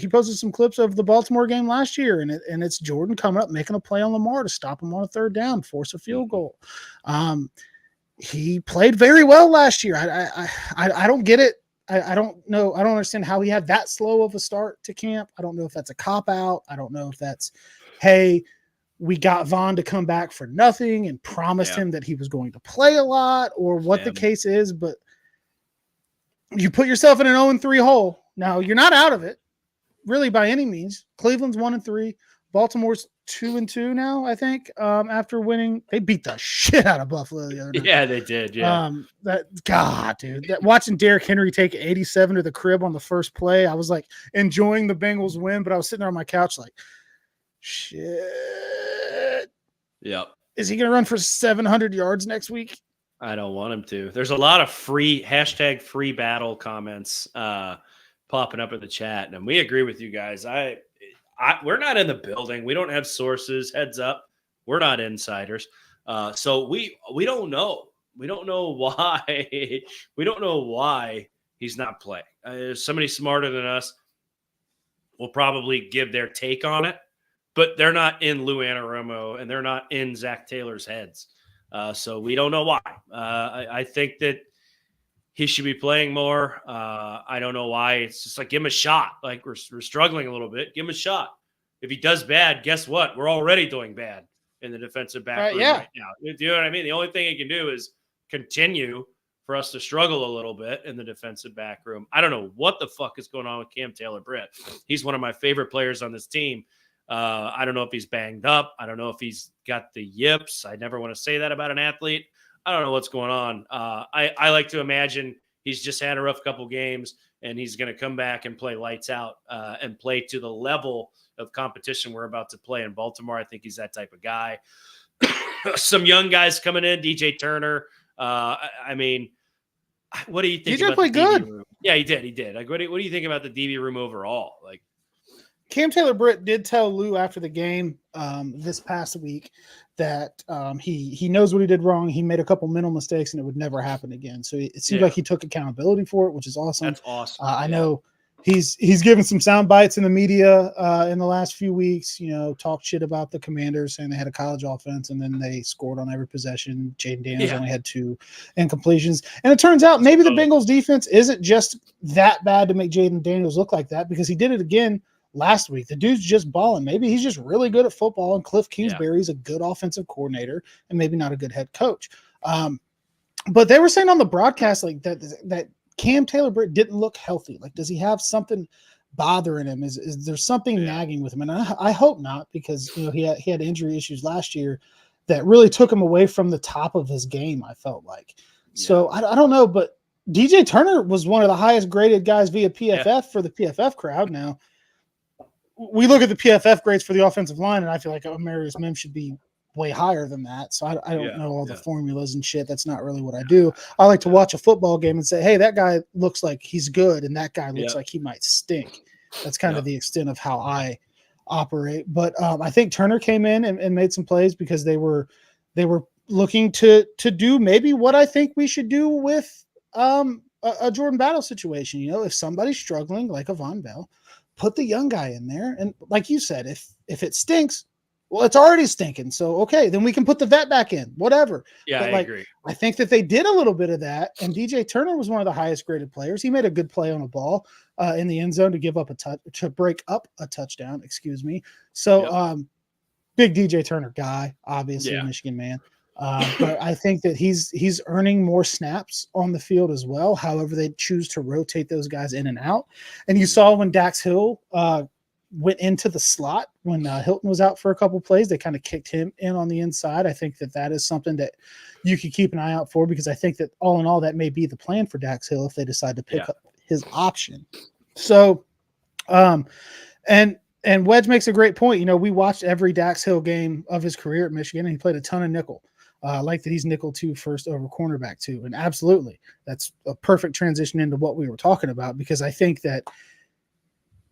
clips of the Baltimore game last year, and it's Jordan coming up, making a play on Lamar to stop him on a third down, force a field goal. He played very well last year. I don't get it. I don't know. I don't understand how he had that slow of a start to camp. I don't know if that's a cop out. I don't know if that's, hey, we got Von to come back for nothing and promised him that he was going to play a lot, or what the case is. But you put yourself in an 0-3 hole. Now you're not out of it, really, by any means. Cleveland's 1-3. Baltimore's 2-2 now, I think. After winning, they beat the shit out of Buffalo the other night. Yeah, they did. Yeah. Watching Derrick Henry take 87 to the crib on the first play, I was like enjoying the Bengals win, but I was sitting there on my couch like, shit. Yep. Is he going to run for 700 yards next week? I don't want him to. There's a lot of free battle comments popping up in the chat, and we agree with you guys. We're not in the building. We don't have sources. Heads up, we're not insiders. So we don't know. We don't know why. We don't know why he's not playing. Somebody smarter than us will probably give their take on it, but they're not in Lou Anarumo and they're not in Zach Taylor's heads. So we don't know why. I think that he should be playing more. I don't know why. It's just like, give him a shot. Like we're struggling a little bit. Give him a shot. If he does bad, guess what? We're already doing bad in the defensive back room right now. Do you know what I mean? The only thing he can do is continue for us to struggle a little bit in the defensive back room. I don't know what the fuck is going on with Cam Taylor-Britt. He's one of my favorite players on this team. I don't know if he's banged up. I don't know if he's got the yips. I never want to say that about an athlete. I don't know what's going on. I like to imagine he's just had a rough couple games and he's going to come back and play lights out and play to the level of competition we're about to play in Baltimore. I think he's that type of guy. Some young guys coming in, DJ Turner. I mean, what do you think? DJ played good. Room? Yeah, he did. Like, what do you think about the DB room overall? Like, Cam Taylor-Britt did tell Lou after the game this past week that he knows what he did wrong. He made a couple mental mistakes and it would never happen again. So it seems like he took accountability for it, which is awesome. That's awesome. I know he's given some sound bites in the media in the last few weeks, talked shit about the Commanders, saying they had a college offense and then they scored on every possession. Jaden Daniels only had 2 incompletions. And it turns out maybe the Bengals defense isn't just that bad to make Jaden Daniels look like that, because he did it again last week. The dude's just balling. Maybe he's just really good at football, and Cliff Kingsbury's a good offensive coordinator and maybe not a good head coach. But they were saying on the broadcast like that Cam Taylor-Britt didn't look healthy. Like, does he have something bothering him? Is there something nagging with him? And I hope not, because he had injury issues last year that really took him away from the top of his game, I felt like. So I don't know, but DJ Turner was one of the highest graded guys via PFF for the PFF crowd. Now, we look at the PFF grades for the offensive line, and I feel like Amarius Mims should be way higher than that. So I don't know all the formulas and shit. That's not really what I do. I like to watch a football game and say, hey, that guy looks like he's good, and that guy looks like he might stink. That's kind of the extent of how I operate. But I think Turner came in and made some plays because they were looking to do maybe what I think we should do with a Jordan Battle situation. If somebody's struggling like a Von Bell, put the young guy in there. And like you said, if it stinks, well, it's already stinking. So, okay, then we can put the vet back in, whatever. Yeah, but I agree. I think that they did a little bit of that. And DJ Turner was one of the highest graded players. He made a good play on a ball in the end zone to give up to break up a touchdown, excuse me. So, big DJ Turner guy, obviously Michigan man. But I think that he's earning more snaps on the field as well. However, they choose to rotate those guys in and out. And you saw when Dax Hill went into the slot when Hilton was out for a couple plays, they kind of kicked him in on the inside. I think that is something that you could keep an eye out for, because I think that all in all, that may be the plan for Dax Hill if they decide to pick up his option. So, and Wedge makes a great point. We watched every Dax Hill game of his career at Michigan, and he played a ton of nickel. Like that he's nickel 2 first over cornerback 2. And absolutely, that's a perfect transition into what we were talking about, because I think that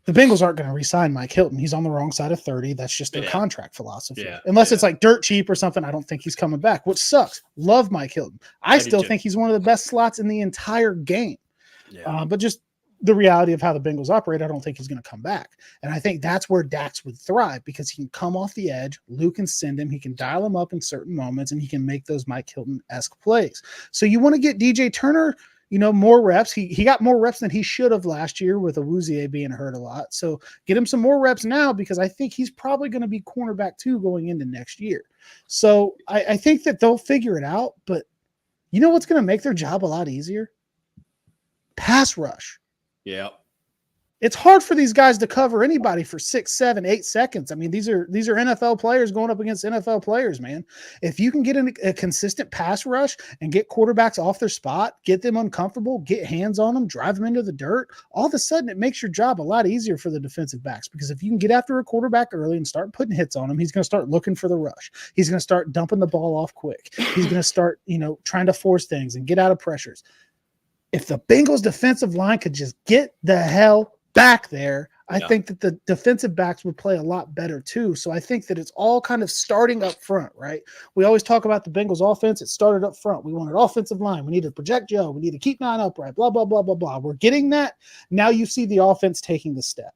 the Bengals aren't going to re-sign Mike Hilton. He's on the wrong side of 30. That's just their contract philosophy. Unless it's like dirt cheap or something, I don't think he's coming back, which sucks. Love Mike Hilton. I still think he's one of the best slots in the entire game. But just the reality of how the Bengals operate, I don't think he's going to come back. And I think that's where Dax would thrive, because he can come off the edge. Luke can send him. He can dial him up in certain moments, and he can make those Mike Hilton-esque plays. So you want to get DJ Turner, more reps. He got more reps than he should have last year with Awuzie being hurt a lot. So get him some more reps now, because I think he's probably going to be cornerback 2 going into next year. So I think that they'll figure it out. But you know what's going to make their job a lot easier? Pass rush. Yeah. It's hard for these guys to cover anybody for 6, 7, 8 seconds. I mean, these are NFL players going up against NFL players, man. If you can get a consistent pass rush and get quarterbacks off their spot, get them uncomfortable, get hands on them, drive them into the dirt, all of a sudden it makes your job a lot easier for the defensive backs, because if you can get after a quarterback early and start putting hits on him, he's going to start looking for the rush. He's going to start dumping the ball off quick. He's going to start, trying to force things and get out of pressures. If the Bengals defensive line could just get the hell back there, I think that the defensive backs would play a lot better too. So I think that it's all kind of starting up front, right? We always talk about the Bengals offense. It started up front. We wanted offensive line. We need to project Joe. We need to keep 9 upright, blah, blah, blah, blah, blah. We're getting that. Now you see the offense taking the step.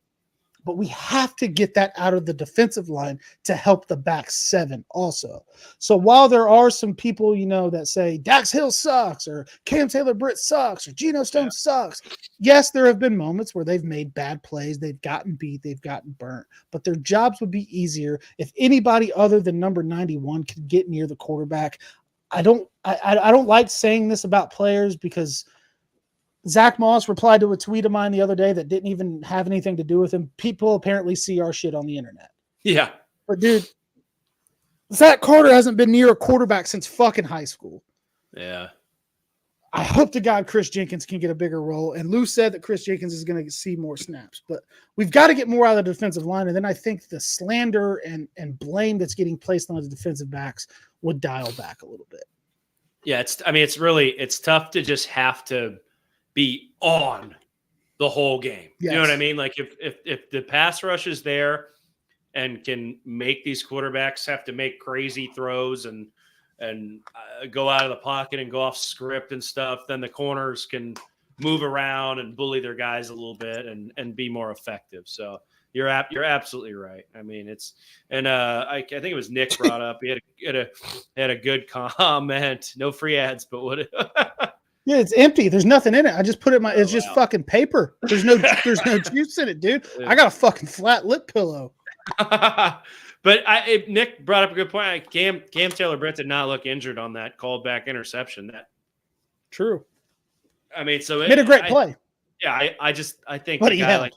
But we have to get that out of the defensive line to help the back 7 also. So while there are some people, that say Dax Hill sucks, or Cam Taylor-Britt sucks, or Geno Stone sucks. Yes, there have been moments where they've made bad plays. They've gotten beat. They've gotten burnt. But their jobs would be easier if anybody other than number 91 could get near the quarterback. I don't like saying this about players, because Zach Moss replied to a tweet of mine the other day that didn't even have anything to do with him. People apparently see our shit on the internet. Yeah. But dude, Zach Carter hasn't been near a quarterback since fucking high school. Yeah. I hope to God Chris Jenkins can get a bigger role. And Lou said that Chris Jenkins is going to see more snaps. But we've got to get more out of the defensive line. And then I think the slander and blame that's getting placed on the defensive backs would dial back a little bit. Yeah, it's tough to just have to be on the whole game. Yes. You know what I mean? Like if the pass rush is there and can make these quarterbacks have to make crazy throws and go out of the pocket and go off script and stuff, then the corners can move around and bully their guys a little bit and be more effective. So you're absolutely right. I mean, it's and I think it was Nick brought up. He had a good comment. No free ads, but what? Yeah, it's empty. There's nothing in it. I just put it in my. It's just fucking paper. There's no juice in it, dude. I got a fucking flat lip pillow. But Nick brought up a good point. Cam Taylor-Britt did not look injured on that called back interception. That true. I mean, so made a great play. Yeah, I think but a guy like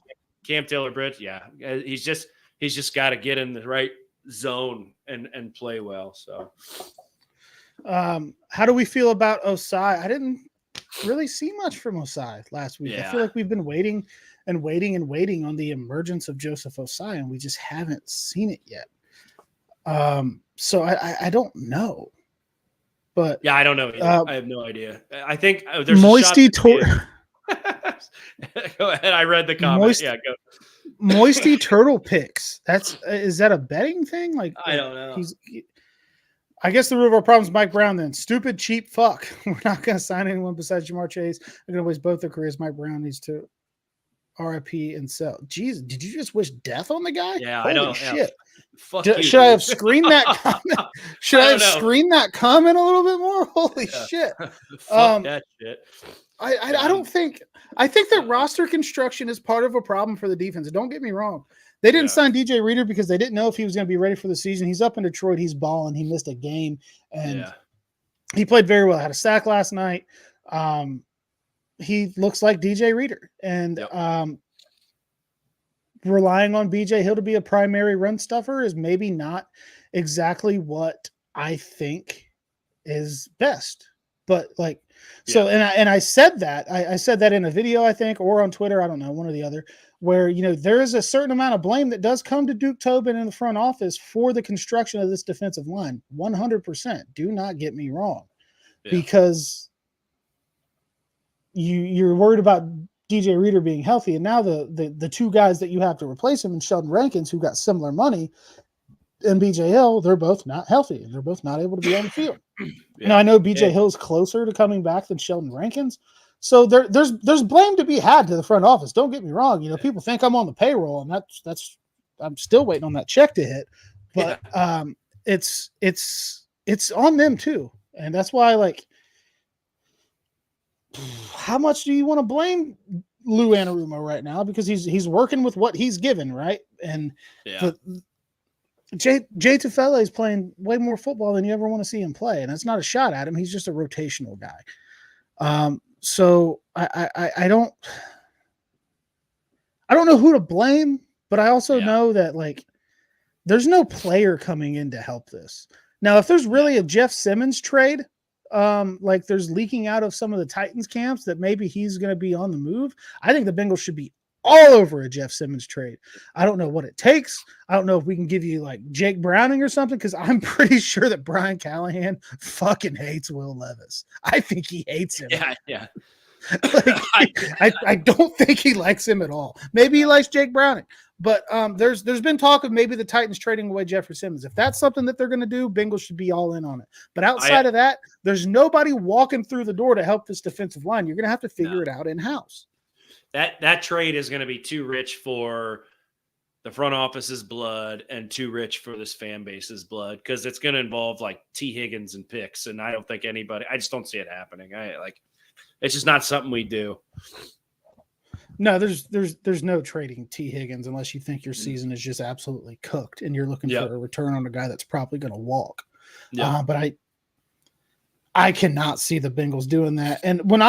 Cam Taylor-Britt, yeah, he's just got to get in the right zone and play well. So, how do we feel about Osai? I didn't really see much from Osai last week. Yeah. I feel like we've been waiting on the emergence of Joseph Osai, and we just haven't seen it yet. So I don't know. But yeah, I don't know either. I have no idea. I think there's Moisty Go ahead. I read the comment. Yeah, go. Moisty Turtle picks. Is that a betting thing? Like I don't know. I guess the root of our problem is Mike Brown then. Stupid, cheap fuck. We're not going to sign anyone besides Jamar Chase. They're going to waste both their careers. Mike Brown needs to RIP and sell. Jeez, did you just wish death on the guy? Yeah, holy I know. Shit. Yeah. Fuck you, should I have screened that comment? Should I have screened that comment a little bit more? Holy shit. Fuck that shit. I don't think – I think that roster construction is part of a problem for the defense. Don't get me wrong. They didn't sign DJ Reader because they didn't know if he was going to be ready for the season. He's up in Detroit. He's balling. He missed a game, and he played very well. Had a sack last night. He looks like DJ Reader, and relying on BJ Hill to be a primary run stuffer is maybe not exactly what I think is best. But and I said that I said that in a video, I think, or on Twitter, I don't know, one or the other, where there is a certain amount of blame that does come to Duke Tobin in the front office for the construction of this defensive line. 100%. Do not get me wrong, because you're worried about DJ Reader being healthy, and now the two guys that you have to replace him, and Sheldon Rankins, who got similar money, and BJ Hill, they're both not healthy, and they're both not able to be on the field. Now I know BJ Hill's closer to coming back than Sheldon Rankins, so there's blame to be had to the front office. Don't get me wrong. People think I'm on the payroll, and that's I'm still waiting on that check to hit, but it's on them too, and that's why how much do you want to blame Lou Anarumo right now? Because he's working with what he's given, right? And Jay Tufele is playing way more football than you ever want to see him play, and that's not a shot at him. He's just a rotational guy. So I don't know who to blame, but I also know that there's no player coming in to help this. Now, if there's really a Jeff Simmons trade, there's leaking out of some of the Titans camps that maybe he's going to be on the move, I think the Bengals should be all over a Jeff Simmons trade. I don't know what it takes. I don't know if we can give you Jake Browning or something, because I'm pretty sure that Brian Callahan fucking hates Will Levis. I think he hates him. Yeah. I don't think he likes him at all. Maybe he likes Jake Browning, but there's been talk of maybe the Titans trading away Jeffrey Simmons. If that's something that they're going to do, Bengals should be all in on it. But outside of that, there's nobody walking through the door to help this defensive line. You're going to have to figure it out in-house. That trade is going to be too rich for the front office's blood and too rich for this fan base's blood, because it's going to involve T. Higgins and picks, and I don't think anybody. I just don't see it happening. It's just not something we do. No, there's no trading T. Higgins unless you think your season is just absolutely cooked and you're looking for a return on a guy that's probably going to walk. Yeah. But I cannot see the Bengals doing that. And when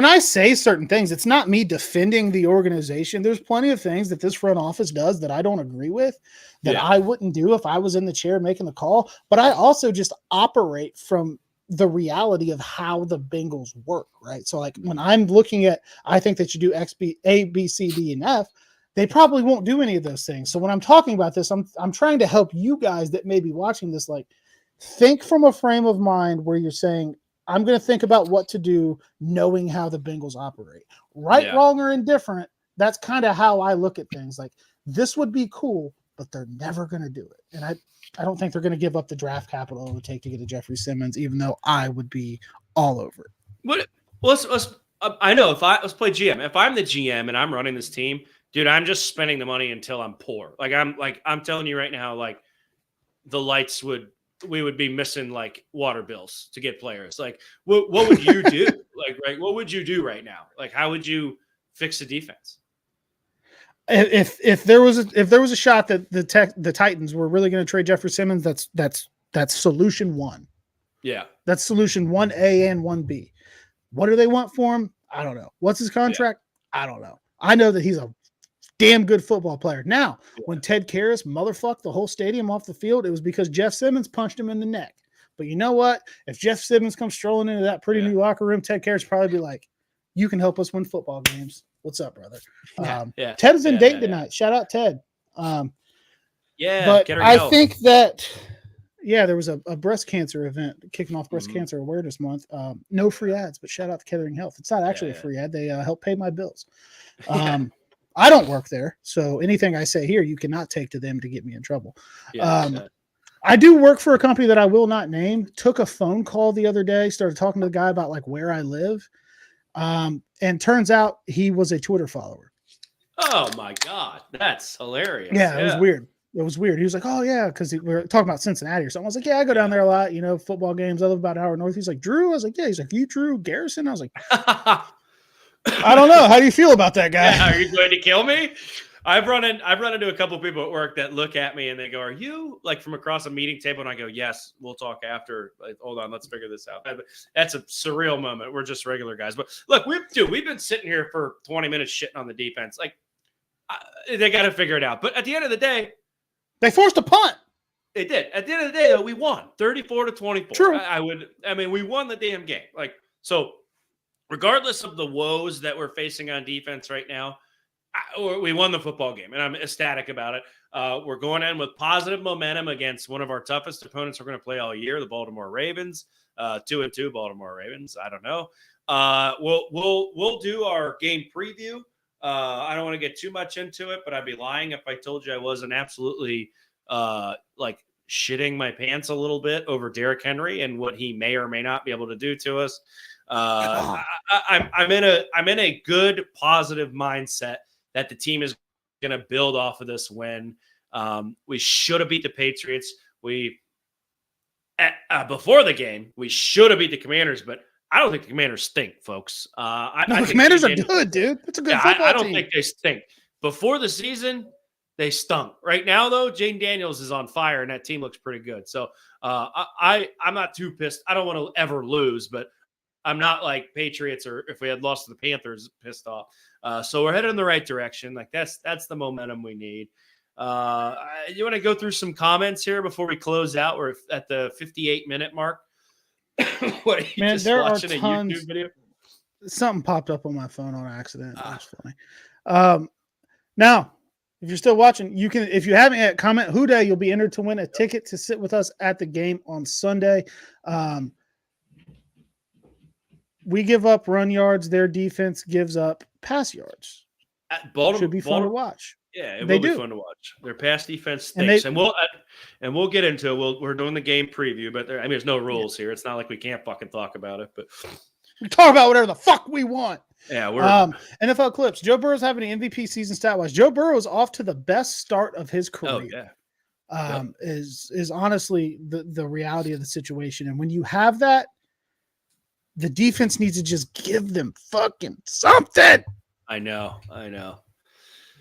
I say certain things, it's not me defending the organization. There's plenty of things that this front office does that I don't agree with, that I wouldn't do if I was in the chair making the call. But I also just operate from the reality of how the Bengals work, right? So when I'm looking at, I think that you do A, B, C, D, and F, they probably won't do any of those things. So when I'm talking about this, I'm trying to help you guys that may be watching this, think from a frame of mind where you're saying, I'm going to think about what to do knowing how the Bengals operate. Right, wrong, or indifferent, that's kind of how I look at things. Like, this would be cool, but they're never going to do it. And I don't think they're going to give up the draft capital it would take to get a Jeffrey Simmons, even though I would be all over it. What? Let's I know let's play GM. If I'm the GM and I'm running this team, dude, I'm just spending the money until I'm poor. I'm telling you right now, like we would be missing like water bills to get players. Like, what would you do? What would you do right now? Like, how would you fix the defense? If there was a shot that the Titans were really going to trade Jeffrey Simmons, that's solution one. Yeah, that's solution 1A and 1B. What do they want for him? I don't know. What's his contract? Yeah. I don't know. I know that he's a damn good football player. Now, when Ted Karras motherfucked the whole stadium off the field, it was because Jeff Simmons punched him in the neck. But you know what? If Jeff Simmons comes strolling into that pretty new locker room, Ted Karras probably be like, "You can help us win football games. What's up, brother?" Ted is in Dayton tonight. Shout out Ted. But I think that there was a breast cancer event kicking off Breast Cancer Awareness Month. No free ads, but shout out to Kettering Health. It's not actually a free ad. They help pay my bills. I don't work there, so anything I say here, you cannot take to them to get me in trouble. I do work for a company that I will not name. Took a phone call the other day, started talking to the guy about like where I live. And turns out he was a Twitter follower. Oh my God. That's hilarious. Yeah, it was weird. It was weird. He was like, "Oh yeah," because we were talking about Cincinnati or something. I was like, "Yeah, I go down there a lot, football games. I live about an hour north." He's like, "Drew?" I was like, "Yeah." He's like, "You Drew Garrison?" I was like, "I don't know. How do you feel about that guy?" Yeah, are you going to kill me? I've run into a couple of people at work that look at me and they go, "Are you like from across a meeting table?" And I go, "Yes, we'll talk after. Like, hold on, let's figure this out." That's a surreal moment. We're just regular guys. But look, we've been sitting here for 20 minutes shitting on the defense. Like, they got to figure it out. But at the end of the day, they forced a punt. They did. At the end of the day, though, we won 34-24. True. We won the damn game. Like, so regardless of the woes that we're facing on defense right now, we won the football game, and I'm ecstatic about it. We're going in with positive momentum against one of our toughest opponents we're going to play all year, the Baltimore Ravens. 2-2 Baltimore Ravens. I don't know. We'll do our game preview. I don't want to get too much into it, but I'd be lying if I told you I wasn't absolutely like shitting my pants a little bit over Derrick Henry and what he may or may not be able to do to us. I'm in a good positive mindset that the team is going to build off of this win. We should have beat the Patriots. Before the game, we should have beat the Commanders, but I don't think the Commanders stink, folks. The Commanders are good, dude. It's a good football team. I don't think they stink. Before the season, they stunk. Right now, though, Jane Daniels is on fire, and that team looks pretty good. So I'm not too pissed. I don't want to ever lose, but I'm not like Patriots or if we had lost to the Panthers, pissed off. So we're headed in the right direction. Like that's the momentum we need. You want to go through some comments here before we close out? We're at the 58-minute mark. What are you just watching a YouTube video? Something popped up on my phone on accident. That's funny. Now, if you're still watching, you can, if you haven't yet, comment who day you'll be entered to win a ticket to sit with us at the game on Sunday. We give up run yards. Their defense gives up pass yards. Baltimore should be fun to watch. Yeah, it will be fun to watch. Their pass defense stinks, and we'll get into it. We're doing the game preview, but there's no rules here. It's not like we can't fucking talk about it. But we talk about whatever the fuck we want. Yeah, we're NFL clips. Joe Burrow's having an MVP season stat-wise. Joe Burrow is off to the best start of his career. Oh, yeah. Is honestly the reality of the situation, and when you have that, the defense needs to just give them fucking something. I know.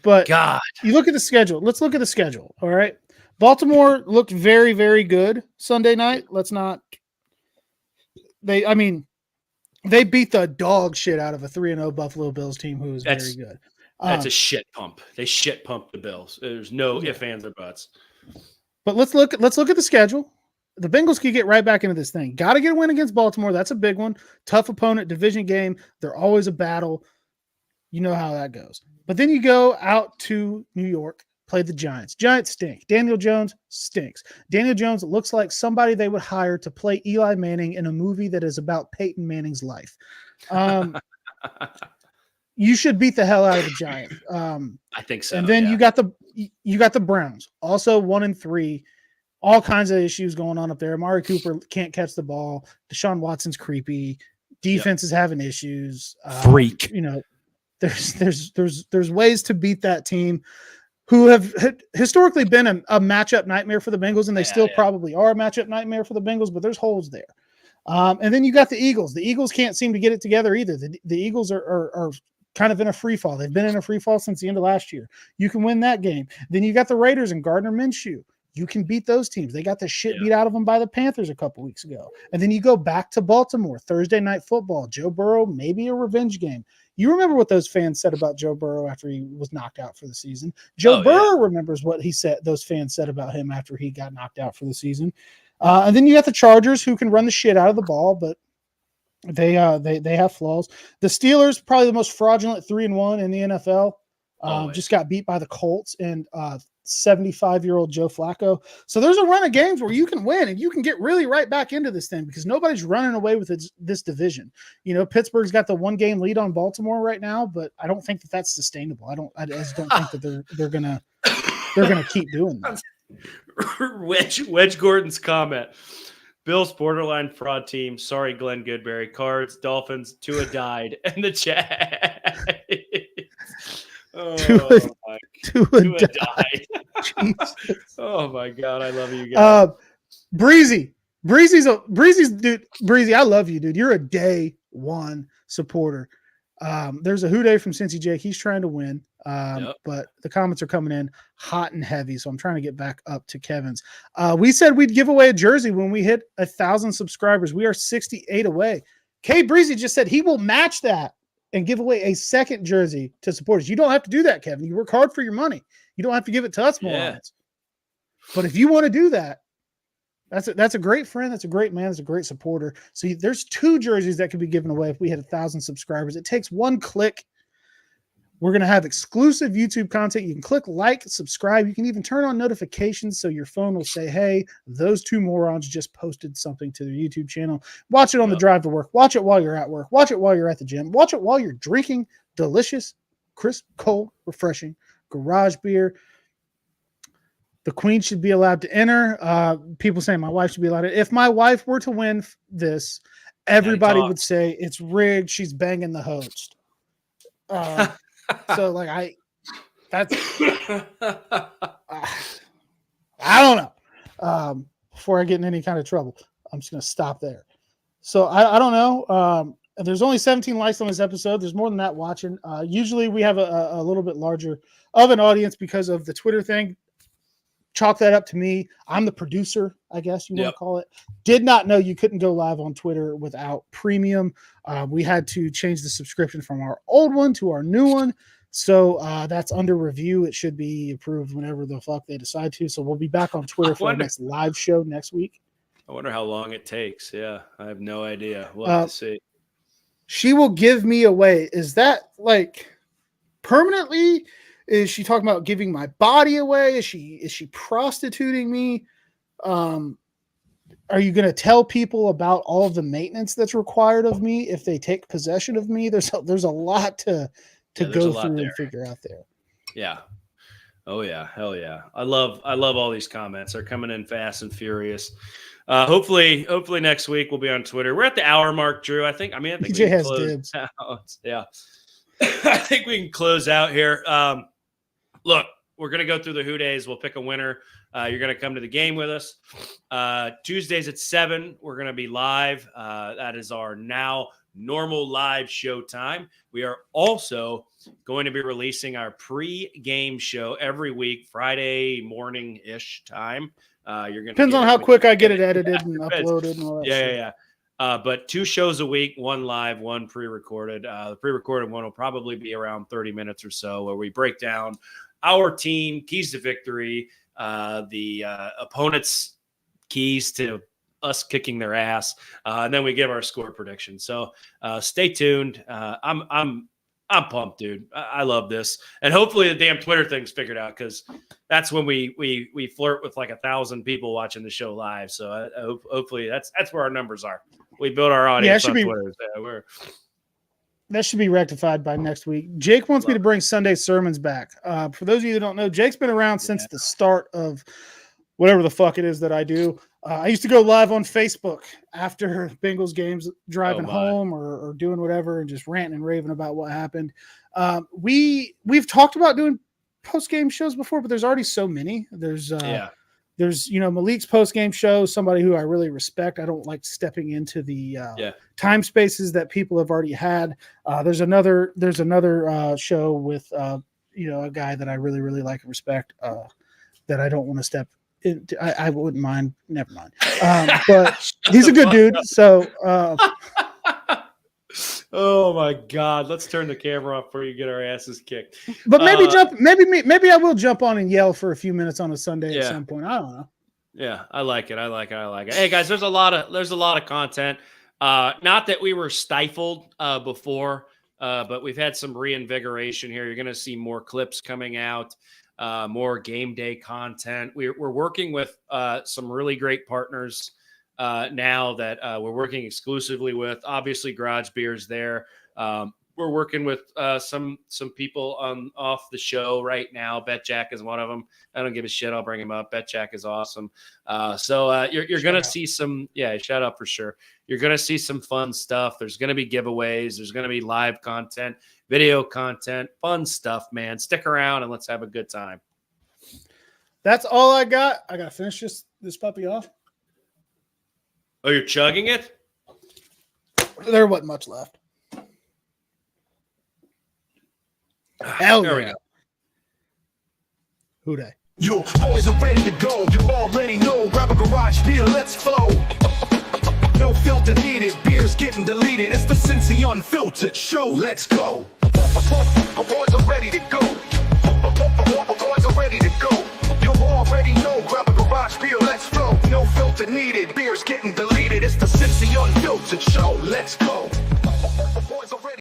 But God, you look at the schedule. Let's look at the schedule. All right. Baltimore looked very, very good Sunday night. They beat the dog shit out of a 3-0 Buffalo Bills team who was very good. That's a shit pump. They shit pumped the Bills. There's no ifs, ands, or buts. But let's look at the schedule. The Bengals could get right back into this thing. Got to get a win against Baltimore. That's a big one. Tough opponent, division game. They're always a battle. You know how that goes. But then you go out to New York, played the Giants. Giants stink. Daniel Jones stinks. Daniel Jones looks like somebody they would hire to play Eli Manning in a movie that is about Peyton Manning's life. You should beat the hell out of the Giants. I think so. And then yeah. you got the Browns, also 1-3. All kinds of issues going on up there. Amari Cooper can't catch the ball. Deshaun Watson's creepy. Defense is having issues. Freak. You know, there's ways to beat that team who have historically been a matchup nightmare for the Bengals, and they still probably are a matchup nightmare for the Bengals, but there's holes there. And then you got the Eagles. The Eagles can't seem to get it together either. The Eagles are kind of in a free fall. They've been in a free fall since the end of last year. You can win that game. Then you got the Raiders and Gardner Minshew. You can beat those teams. They got the shit beat out of them by the Panthers a couple weeks ago. And then you go back to Baltimore, Thursday Night Football. Joe Burrow, maybe a revenge game. You remember what those fans said about Joe Burrow after he was knocked out for the season. Joe Burrow remembers what those fans said about him after he got knocked out for the season. And then you got the Chargers, who can run the shit out of the ball, but they have flaws. The Steelers, probably the most fraudulent 3-1 in the NFL. Just got beat by the Colts and 75-year-old Joe Flacco. So there's a run of games where you can win and you can get really right back into this thing because nobody's running away with this division. You know, Pittsburgh's got the 1-game lead on Baltimore right now, but I don't think that that's sustainable. I just don't think that they're gonna keep doing that. Wedge Gordon's comment. Bills borderline fraud team. Sorry, Glenn Goodberry. Cards, Dolphins, Tua died, and the chat. Tua died. Oh my God, I love you guys. Breezy's dude. Breezy, I love you, dude. You're a day one supporter. There's a Houday from Cincy Jake. He's trying to win. But the comments are coming in hot and heavy, so I'm trying to get back up to Kevin's. We said we'd give away a jersey when we hit 1,000 subscribers. We are 68 away. K Breezy just said he will match that and give away a second jersey to supporters. You don't have to do that, Kevin. You work hard for your money. You don't have to give it to us, morons. But if you want to do that, that's a great friend. That's a great man. That's a great supporter. So there's 2 jerseys that could be given away if we hit 1,000 subscribers. It takes 1 click. We're going to have exclusive YouTube content. You can click like, subscribe. You can even turn on notifications so your phone will say, hey, those 2 morons just posted something to their YouTube channel. Watch it on the drive to work. Watch it while you're at work. Watch it while you're at the gym. Watch it while you're drinking delicious, crisp, cold, refreshing garage beer. The queen should be allowed to enter. People saying my wife should be allowed to. If my wife were to win this, everybody would say it's rigged. She's banging the host. So like I don't know. Before I get in any kind of trouble, I'm just gonna stop there. So I don't know. There's only 17 likes on this episode. There's more than that watching. Usually we have a little bit larger of an audience because of the Twitter thing. Chalk that up to me. I'm the producer, I guess you want to call it. Did not know you couldn't go live on Twitter without premium. We had to change the subscription from our old one to our new one. So that's under review. It should be approved whenever the fuck they decide to. So we'll be back on Twitter for our next live show next week. I wonder how long it takes. Yeah, I have no idea. We'll have to see. She will give me away. Is that like permanently? Is she talking about giving my body away? Is she prostituting me? Are you going to tell people about all of the maintenance that's required of me if they take possession of me? There's a lot to go through and figure out there. Yeah. Oh yeah. Hell yeah. I love all these comments. They're coming in fast and furious. Hopefully next week we'll be on Twitter. We're at the hour mark, Drew. I think PJ has dibs. Yeah. I think we can close out here. Look, we're going to go through the Who Days. We'll pick a winner. You're going to come to the game with us. Tuesdays at 7, we're going to be live. That is our now normal live show time. We are also going to be releasing our pre-game show every week, Friday morning-ish time. Depends on how quick I get it edited and uploaded and all that shit. Yeah. But 2 shows a week, 1 live, 1 pre-recorded. The pre-recorded one will probably be around 30 minutes or so, where we break down our team, keys to victory, the opponent's keys to us kicking their ass, and then we give our score prediction. So stay tuned. I'm I'm pumped, dude. I love this, and hopefully the damn Twitter thing's figured out, because that's when we flirt with like 1,000 people watching the show live. So hopefully that's where our numbers are. We build our audience on Twitter. So that should be rectified by next week. Jake wants me to bring Sunday sermons back. For those of you that don't know, Jake's been around since the start of whatever the fuck it is that I do. I used to go live on Facebook after Bengals games, driving home or doing whatever, and just ranting and raving about what happened. We've talked about doing post-game shows before, but there's already so many. There's Malik's post-game show, somebody who I really respect. I don't like stepping into the time spaces that people have already had. There's another show with a guy that I really, really like and respect that I don't want to step into. I wouldn't mind. Never mind. But he's a good dude. So oh my God, let's turn the camera off before you get our asses kicked. But maybe I will jump on and yell for a few minutes on a Sunday at some point. I don't know. Yeah, I like it. Hey guys, there's a lot of content. Not that we were stifled before, but we've had some reinvigoration here. You're going to see more clips coming out, more game day content. We're working with some really great partners now that we're working exclusively with. Obviously, Garage Beer's there. We're working with some people off the show right now. Bet Jack is one of them. I don't give a shit. I'll bring him up. Bet Jack is awesome. So you're going to see some, shout out for sure. You're going to see some fun stuff. There's going to be giveaways. There's going to be live content, video content, fun stuff, man. Stick around and let's have a good time. That's all I got. I got to finish this puppy off. Oh, you're chugging it? There wasn't much left. Hell there yeah. we go. Who day? Your boys are ready to go. You already know. Grab a garage beer, let's flow. No filter needed. Beer's getting deleted. It's the Cincy Unfiltered show. Let's go. Our boys are ready to go. Our boys are ready to go. You already know. Grab a garage beer, let's flow. No filter needed. Beer's getting deleted. It's the Cincy Unfiltered show. Let's go.